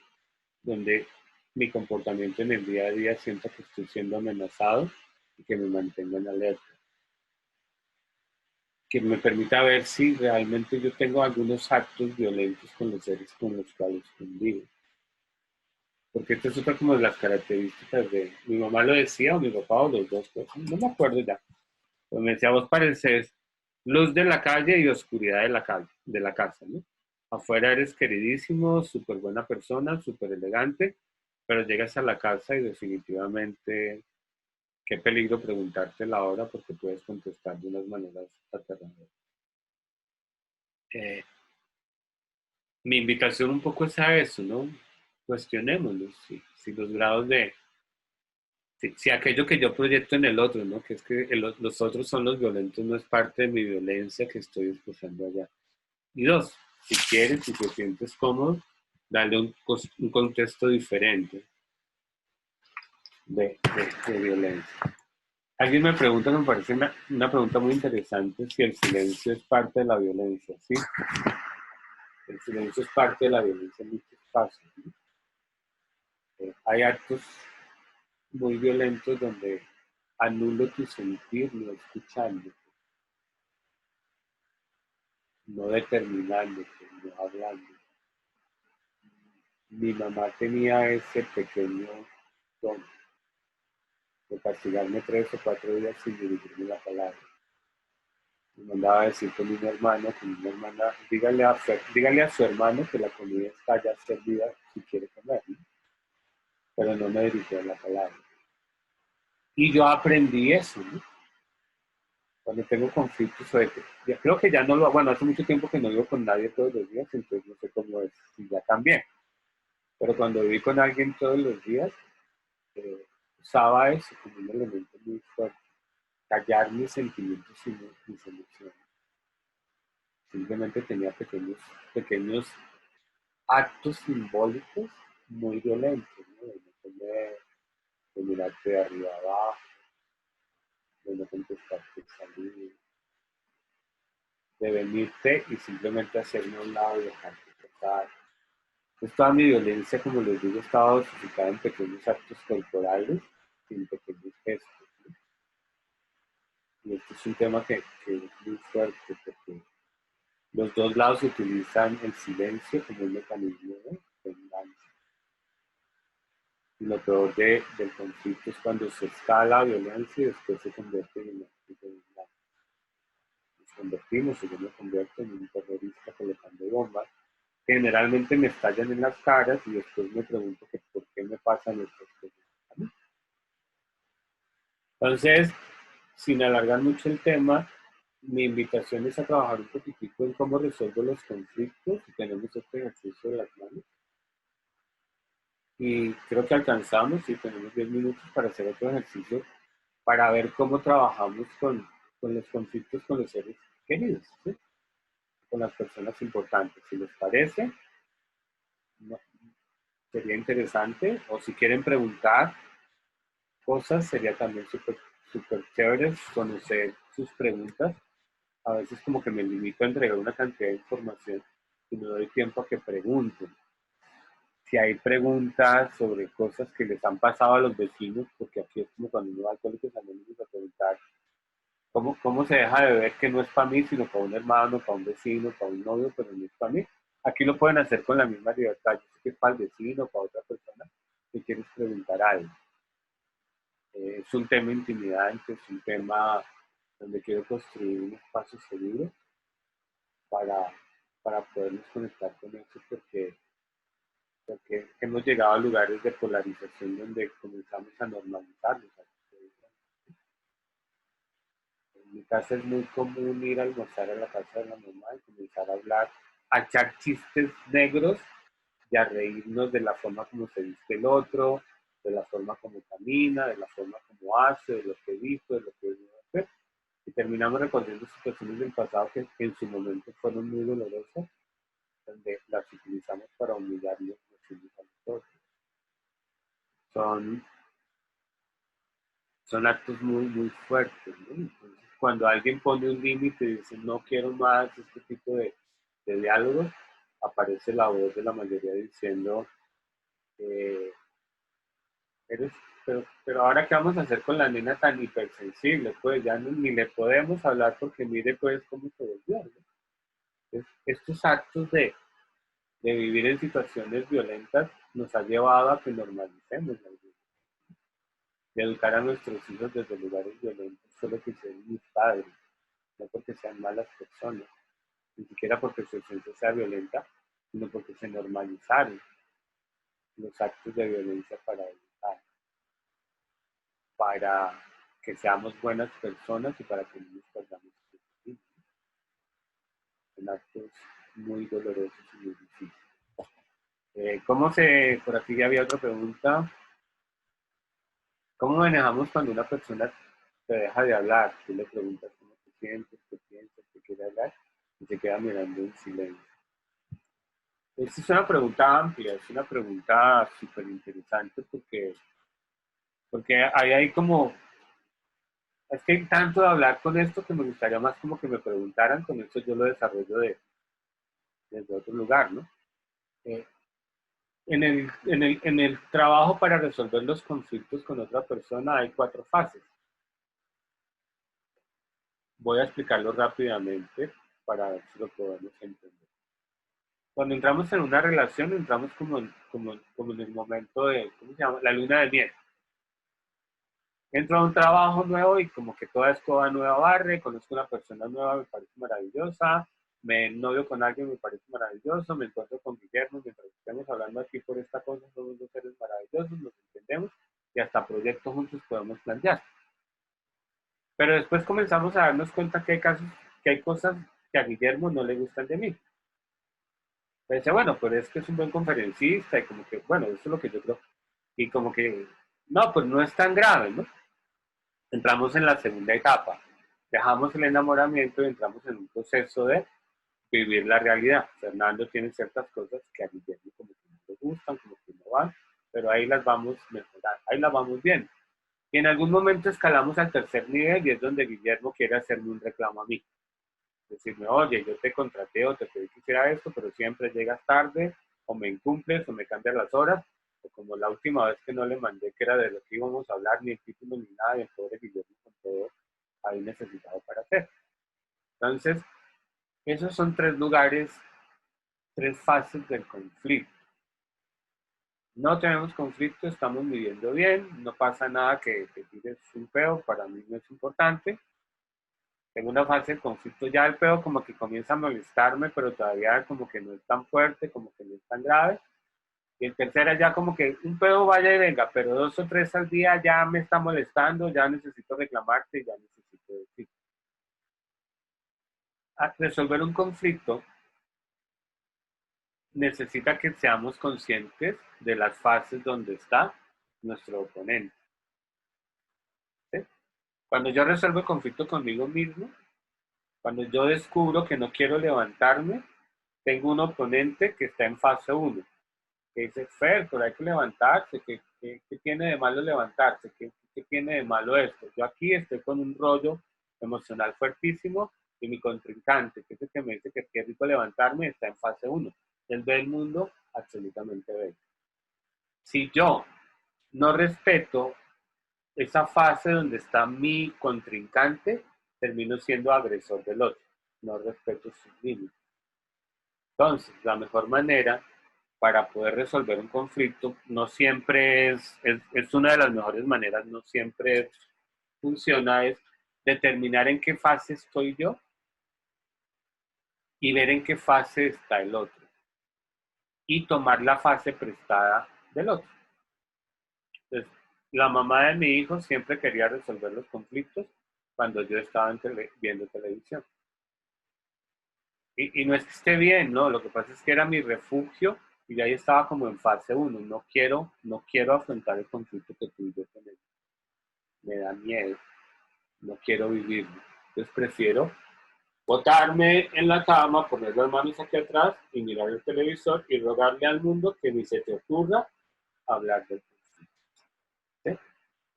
S2: donde mi comportamiento en el día a día siento que estoy siendo amenazado y que me mantenga en alerta. Que me permita ver si realmente yo tengo algunos actos violentos con los seres con los cuales convivo. Porque esta es otra como de las características de mi mamá lo decía o mi papá o los dos, pues, no me acuerdo ya. Pero me decía, vos pareces luz de la calle y oscuridad de la calle, de la casa, ¿no? Afuera eres queridísimo, súper buena persona, súper elegante, pero llegas a la casa y definitivamente qué peligro preguntarte la hora porque puedes contestar de unas maneras aterradoras. Eh, Mi invitación un poco es a eso, ¿no? Cuestionémoslo, si los grados de, si aquello que yo proyecto en el otro, ¿no? Que es que los otros son los violentos, no es parte de mi violencia que estoy expresando allá. Y dos, si quieres, si te sientes cómodo, darle un contexto diferente de violencia. Alguien me pregunta, me parece una pregunta muy interesante, si el silencio es parte de la violencia, ¿sí? El silencio es parte de la violencia en muchos casos, ¿no? Hay actos muy violentos donde anulo tu sentir no escuchándote, no determinándote, no hablando. Mi mamá tenía ese pequeño don de castigarme 3 o 4 días sin dirigirme la palabra. Me mandaba a decir con un hermano, con una hermana, dígale a su hermano que la comida está ya servida si quiere comer, ¿no? Pero no me dirigía la palabra. Y yo aprendí eso, ¿no? Cuando tengo conflictos, creo que ya no lo, bueno, hace mucho tiempo que no vivo con nadie todos los días, entonces no sé cómo es, si ya cambié. Pero cuando viví con alguien todos los días, usaba eso como un elemento muy fuerte, callar mis sentimientos y mis emociones. Simplemente tenía pequeños actos simbólicos muy violentos, ¿no? De no comer, de mirarte de arriba abajo, de no contestarte salir, de venirte y simplemente hacerme a un lado y dejarte tocar. Pues toda mi violencia, como les digo, estaba dosificada en pequeños actos corporales y en pequeños gestos, ¿no? Y este es un tema que es muy fuerte porque Los dos lados utilizan el silencio como un mecanismo de venganza. Y lo peor del conflicto es cuando se escala la violencia y después se convierte en actos de venganza. Nos convertimos, o yo me convierto en un terrorista colocando bombas, que generalmente me estallan en las caras y después me pregunto que por qué me pasan estas cosas a mí. Entonces, sin alargar mucho el tema, mi invitación es a trabajar un poquitico en cómo resuelvo los conflictos y tenemos este ejercicio de las manos. Y creo que alcanzamos y tenemos 10 minutos para hacer otro ejercicio para ver cómo trabajamos con los conflictos con los seres queridos, ¿sí? Con las personas importantes. Si les parece, no, sería interesante, o si quieren preguntar cosas, sería también súper chévere conocer sus preguntas. A veces como que me limito a entregar una cantidad de información y no doy tiempo a que pregunten. Si hay preguntas sobre cosas que les han pasado a los vecinos, porque aquí es como cuando uno va al colegio anónimos a preguntar cómo se deja de ver que no es para mí, sino para un hermano, para un vecino, para un novio, pero no es para mí. Aquí lo pueden hacer con la misma libertad. Yo sé que es para el vecino, para otra persona, que quieres preguntar algo. Es un tema intimidante, es un tema donde quiero construir un espacio seguro para, para podernos conectar con eso, porque hemos llegado a lugares de polarización donde comenzamos a normalizarlos. En mi casa es muy común ir a almorzar a la casa de la mamá y comenzar a hablar, a echar chistes negros y a reírnos de la forma como se viste el otro, de la forma como camina, de la forma como hace, de lo que dijo, de lo que no hace. Y terminamos recordando situaciones del pasado que en su momento fueron muy dolorosas, donde las utilizamos para humillarnos a nosotros. Son, son actos muy fuertes, ¿no? Entonces, cuando alguien pone un límite y dice no quiero más este tipo de diálogos, aparece la voz de la mayoría diciendo eh, eres, pero ahora qué vamos a hacer con la nena tan hipersensible, pues ya ni le podemos hablar porque mire pues cómo se volvió, ¿no? Estos actos de vivir en situaciones violentas nos ha llevado a que normalicemos la violencia, de educar a nuestros hijos desde lugares violentos solo que sean mis padres, no porque sean malas personas, ni siquiera porque su esencia sea violenta, sino porque se normalizaron los actos de violencia para educar, para que seamos buenas personas y para que no nos perdamos. Son actos muy dolorosos y muy difíciles. Por aquí ya había otra pregunta, ¿cómo manejamos cuando una persona te deja de hablar? Tú le preguntas cómo te sientes, qué piensas, qué quiere hablar y se queda mirando en silencio. Esta es una pregunta amplia, es una pregunta súper interesante porque hay como, es que hay tanto de hablar con esto que me gustaría más como que me preguntaran, con esto yo lo desarrollo desde otro lugar, ¿no? Eh, en el trabajo para resolver los conflictos con otra persona hay 4 fases. Voy a explicarlo rápidamente para ver si lo podemos entender. Cuando entramos en una relación, entramos como en el momento de, ¿cómo se llama? La luna de miel. Entro a un trabajo nuevo y como que toda escoba nueva barre, conozco una persona nueva, me parece maravillosa, me novio con alguien, me parece maravilloso, me encuentro con Guillermo, mientras estemos hablando aquí por esta cosa, somos 2 seres maravillosos, nos entendemos y hasta proyectos juntos podemos plantear. Pero después comenzamos a darnos cuenta que hay cosas que a Guillermo no le gustan de mí. Dice, bueno, pero es que es un buen conferencista y como que, bueno, eso es lo que yo creo. Y como que, no, pues no es tan grave, ¿no? Entramos en la segunda etapa. Dejamos el enamoramiento y entramos en un proceso de vivir la realidad. Fernando tiene ciertas cosas que a Guillermo como que no le gustan, como que no van, pero ahí las vamos mejorando, ahí las vamos viendo. Y en algún momento escalamos al tercer nivel y es donde Guillermo quiere hacerme un reclamo a mí. Decirme, oye, yo te contraté o te pedí que hiciera esto, pero siempre llegas tarde, o me incumples, o me cambias las horas, o como la última vez que no le mandé, que era de lo que íbamos a hablar, ni el título ni nada, y el pobre Guillermo con todo ahí necesitado para hacer. Entonces, Esos son tres lugares, tres fases del conflicto. No tenemos conflicto, estamos viviendo bien, no pasa nada que te tires un peo, para mí no es importante. En una fase del conflicto ya el peo como que comienza a molestarme, pero todavía como que no es tan fuerte, como que no es tan grave. Y en tercera ya como que un pedo vaya y venga, pero 2 o 3 al día ya me está molestando, ya necesito reclamarte, ya necesito decir. A resolver un conflicto necesita que seamos conscientes de las fases donde está nuestro oponente. ¿Sí? Cuando yo resuelvo el conflicto conmigo mismo, cuando yo descubro que no quiero levantarme, tengo un oponente que está en fase 1, que dice, Fer, pero hay que levantarse, ¿qué tiene de malo levantarse? ¿Qué tiene de malo esto? Yo aquí estoy con un rollo emocional fuertísimo y mi contrincante, que es el que me dice que qué rico levantarme, está en fase 1. Él ve el mundo absolutamente bello. Si yo no respeto esa fase donde está mi contrincante, termino siendo agresor del otro. No respeto sus límites. Entonces, la mejor manera para poder resolver un conflicto no siempre es una de las mejores maneras, no siempre funciona, es determinar en qué fase estoy yo y ver en qué fase está el otro y tomar la fase prestada del otro. Entonces, la mamá de mi hijo siempre quería resolver los conflictos cuando yo estaba viendo televisión. Y no es que esté bien, no, lo que pasa es que era mi refugio y ahí estaba como en fase 1. No quiero afrontar el conflicto que tú y yo tenemos. Me da miedo, no quiero vivirlo. Entonces prefiero botarme en la cama, poner las manos aquí atrás y mirar el televisor y rogarle al mundo que ni se te ocurra hablar del conflicto. ¿Sí?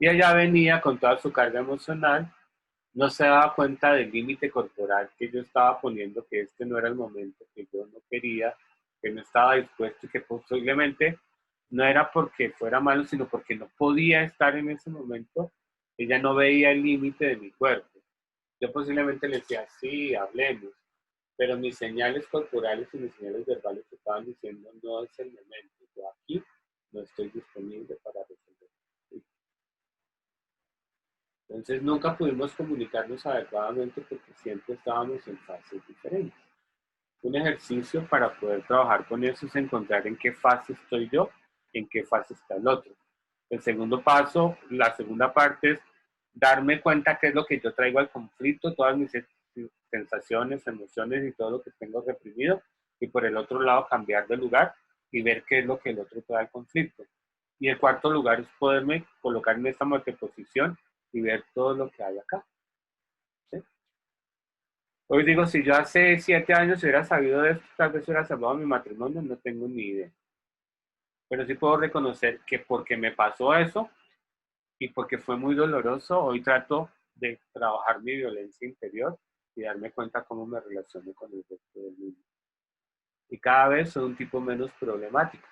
S2: Y ella venía con toda su carga emocional, no se daba cuenta del límite corporal que yo estaba poniendo, que este no era el momento, que yo no quería, que no estaba dispuesto y que posiblemente no era porque fuera malo, sino porque no podía estar en ese momento. Ella no veía el límite de mi cuerpo. Yo posiblemente le decía, sí, hablemos, pero mis señales corporales y mis señales verbales estaban diciendo, no es el momento, yo aquí no estoy disponible para resolver. Entonces nunca pudimos comunicarnos adecuadamente porque siempre estábamos en fases diferentes. Un ejercicio para poder trabajar con eso es encontrar en qué fase estoy yo, en qué fase está el otro. El segundo paso, la segunda parte es darme cuenta qué es lo que yo traigo al conflicto, todas mis sensaciones, emociones y todo lo que tengo reprimido, y por el otro lado cambiar de lugar y ver qué es lo que el otro trae al conflicto. Y el cuarto lugar es poderme colocar en esta multiposición y ver todo lo que hay acá. ¿Sí? Hoy digo, si yo hace 7 años hubiera sabido de esto, tal vez hubiera salvado mi matrimonio, no tengo ni idea. Pero sí puedo reconocer que porque me pasó eso y porque fue muy doloroso, hoy trato de trabajar mi violencia interior y darme cuenta cómo me relaciono con el resto del mundo. Y cada vez soy un tipo menos problemático,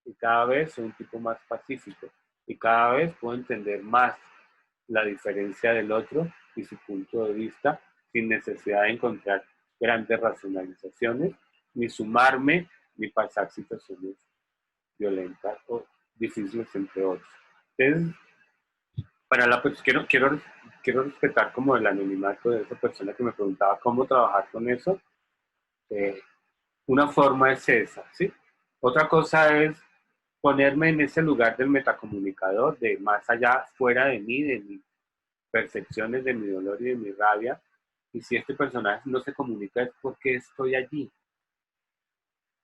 S2: y cada vez soy un tipo más pacífico, y cada vez puedo entender más la diferencia del otro y su punto de vista sin necesidad de encontrar grandes racionalizaciones, ni sumarme, ni pasar situaciones violentas o difíciles entre otros. Entonces, pues quiero respetar como el anonimato de esa persona que me preguntaba cómo trabajar con eso. Eh, una forma es esa, ¿sí? Otra cosa es ponerme en ese lugar del metacomunicador, de más allá, fuera de mí, de mis percepciones, de mi dolor y de mi rabia. Y si este personaje no se comunica es porque estoy allí.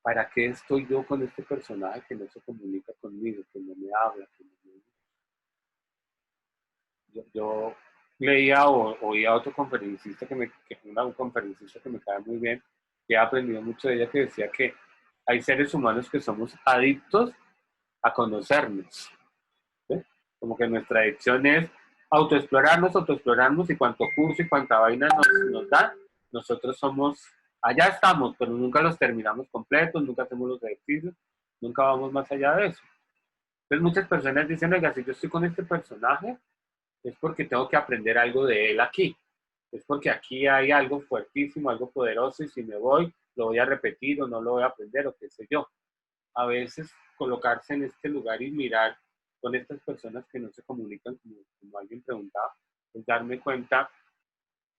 S2: ¿Para qué estoy yo con este personaje que no se comunica conmigo, que no me habla, que no me... Yo leía o oía a otro conferencista un conferencista que me cae muy bien, que he aprendido mucho de ella, que decía que hay seres humanos que somos adictos a conocernos. ¿Sí? Como que nuestra adicción es autoexplorarnos y cuanto curso y cuanta vaina nos da, nosotros somos, allá estamos, pero nunca los terminamos completos, nunca hacemos los ejercicios, nunca vamos más allá de eso. Entonces muchas personas dicen, oiga, si yo estoy con este personaje, es porque tengo que aprender algo de él aquí. es porque aquí hay algo fuertísimo, algo poderoso, y si me voy, lo voy a repetir o no lo voy a aprender o qué sé yo. A veces colocarse en este lugar y mirar con estas personas que no se comunican, como alguien preguntaba, es darme cuenta,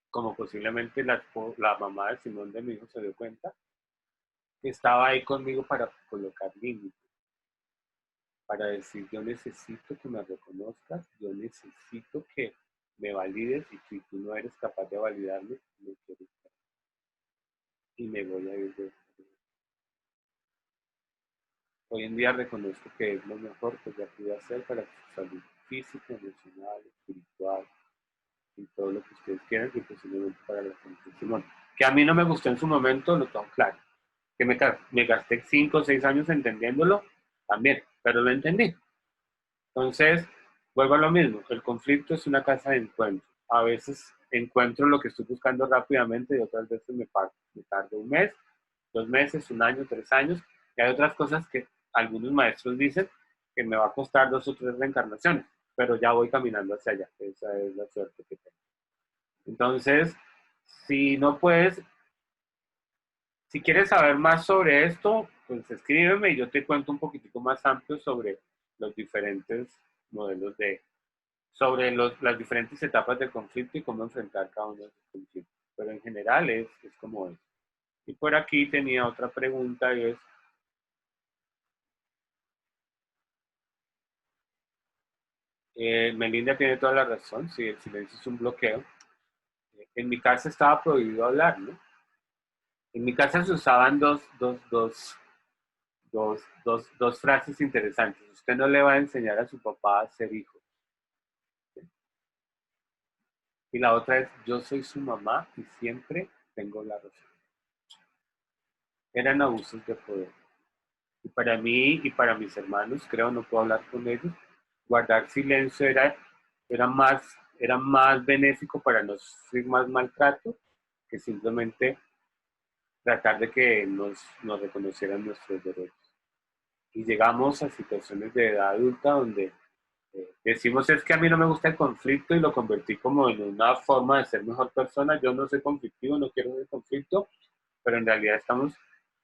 S2: como posiblemente la mamá de Simón de mi hijo se dio cuenta, que estaba ahí conmigo para colocar límites, para decir, yo necesito que me reconozcas, yo necesito que me valides, y si tú no eres capaz de validarme, no quiero estar y me voy a ir de esta vida. Hoy en día reconozco que es lo mejor que ya pude hacer para su salud física, emocional, espiritual y todo lo que ustedes quieran, y posiblemente para la gente de Simón. Que a mí no me gustó en su momento, lo tengo claro. Que me gasté 5 o 6 años entendiéndolo, también, pero lo entendí. Entonces, vuelvo a lo mismo, el conflicto es una casa de encuentro. A veces encuentro lo que estoy buscando rápidamente y otras veces me tardo 1 mes, 2 meses, 1 año, 3 años. Y hay otras cosas que algunos maestros dicen que me va a costar 2 o 3 reencarnaciones, pero ya voy caminando hacia allá. Esa es la suerte que tengo. Entonces, si no puedes, si quieres saber más sobre esto, pues escríbeme y yo te cuento un poquitico más amplio sobre los diferentes modelos sobre las diferentes etapas del conflicto y cómo enfrentar cada uno de los conflictos. Pero en general es como es. Y por aquí tenía otra pregunta y es, Melinda tiene toda la razón, si el silencio es un bloqueo. En mi casa estaba prohibido hablar, ¿no? En mi casa se usaban dos frases interesantes. Usted no le va a enseñar a su papá a ser hijo. Y la otra es, yo soy su mamá y siempre tengo la razón. Eran abusos de poder. Y para mí y para mis hermanos, creo, no puedo hablar con ellos, guardar silencio era más benéfico para no sufrir más maltrato que simplemente tratar de que nos reconocieran nuestros derechos. Y llegamos a situaciones de edad adulta donde decimos, es que a mí no me gusta el conflicto, y lo convertí como en una forma de ser mejor persona. Yo no soy conflictivo, no quiero el conflicto, pero en realidad estamos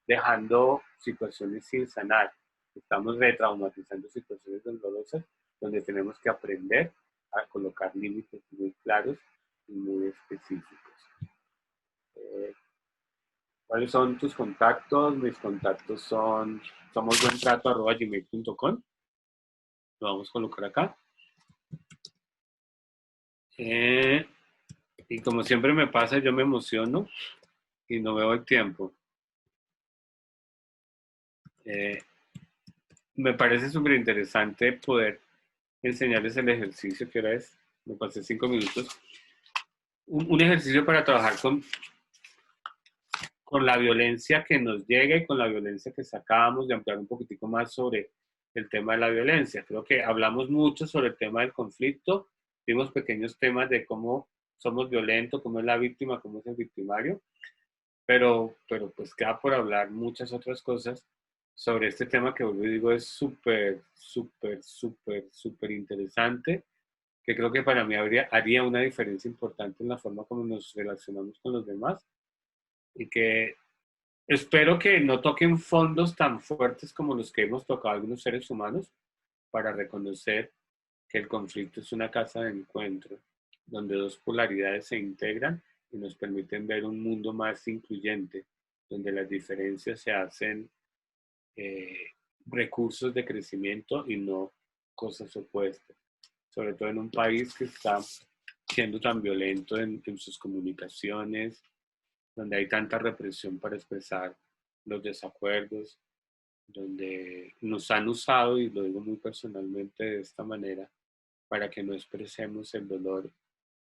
S2: dejando situaciones sin sanar. Estamos retraumatizando situaciones dolorosas donde tenemos que aprender a colocar límites muy claros y muy específicos. ¿Cuáles son tus contactos? Mis contactos son somosbuentrato@gmail.com. Lo vamos a colocar acá. Y como siempre me pasa, yo me emociono y no veo el tiempo. Me parece súper interesante poder enseñarles el ejercicio que ahora es. Me pasé 5 minutos. Un ejercicio para trabajar con la violencia que nos llega y con la violencia que sacamos, de ampliar un poquitico más sobre el tema de la violencia. Creo que hablamos mucho sobre el tema del conflicto, vimos pequeños temas de cómo somos violentos, cómo es la víctima, cómo es el victimario, pero pues queda por hablar muchas otras cosas sobre este tema que, vuelvo y digo, es súper, súper, súper, súper interesante, que creo que para mí haría una diferencia importante en la forma como nos relacionamos con los demás, y que espero que no toquen fondos tan fuertes como los que hemos tocado algunos seres humanos, para reconocer que el conflicto es una casa de encuentro, donde dos polaridades se integran y nos permiten ver un mundo más incluyente, donde las diferencias se hacen recursos de crecimiento y no cosas opuestas. Sobre todo en un país que está siendo tan violento en sus comunicaciones, donde hay tanta represión para expresar los desacuerdos, donde nos han usado, y lo digo muy personalmente de esta manera, para que no expresemos el dolor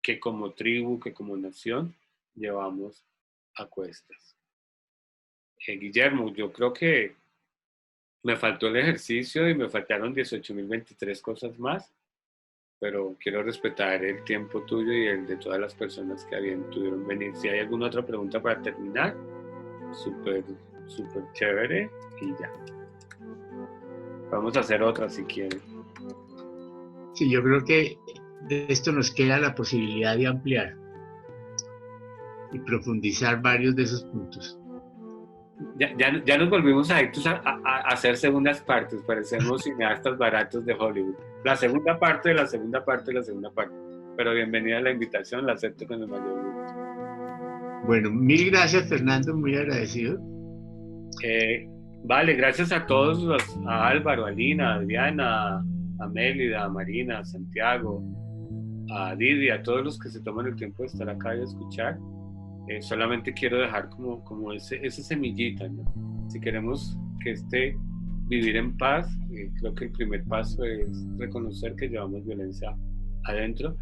S2: que como tribu, que como nación llevamos a cuestas. Guillermo, yo creo que me faltó el ejercicio y me faltaron 18.023 cosas más, pero quiero respetar el tiempo tuyo y el de todas las personas que tuvieron venir. Si hay alguna otra pregunta para terminar, súper, súper chévere, y ya. Vamos a hacer otra si quieren.
S1: Sí, yo creo que de esto nos queda la posibilidad de ampliar. y profundizar varios de esos puntos.
S2: Ya nos volvimos adictos a hacer segundas partes, parecemos cineastas baratos de Hollywood. La segunda parte de la segunda parte de la segunda parte. Pero bienvenida a la invitación, la acepto con el mayor gusto.
S1: Bueno, mil gracias, Fernando, muy agradecido.
S2: Vale, gracias a todos, a Álvaro, a Lina, a Adriana, a Mélida, a Marina, a Santiago, a Didi, a todos los que se toman el tiempo de estar acá y de escuchar. Solamente quiero dejar como esa semillita, ¿no? Si queremos que vivir en paz, creo que el primer paso es reconocer que llevamos violencia adentro,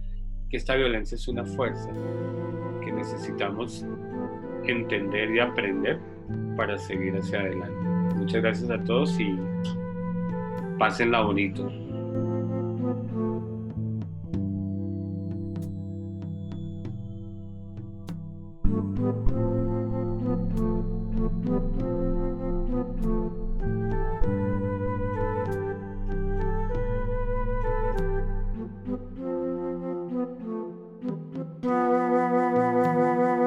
S2: que esta violencia es una fuerza que necesitamos entender y aprender para seguir hacia adelante. Muchas gracias a todos y pásenla bonito.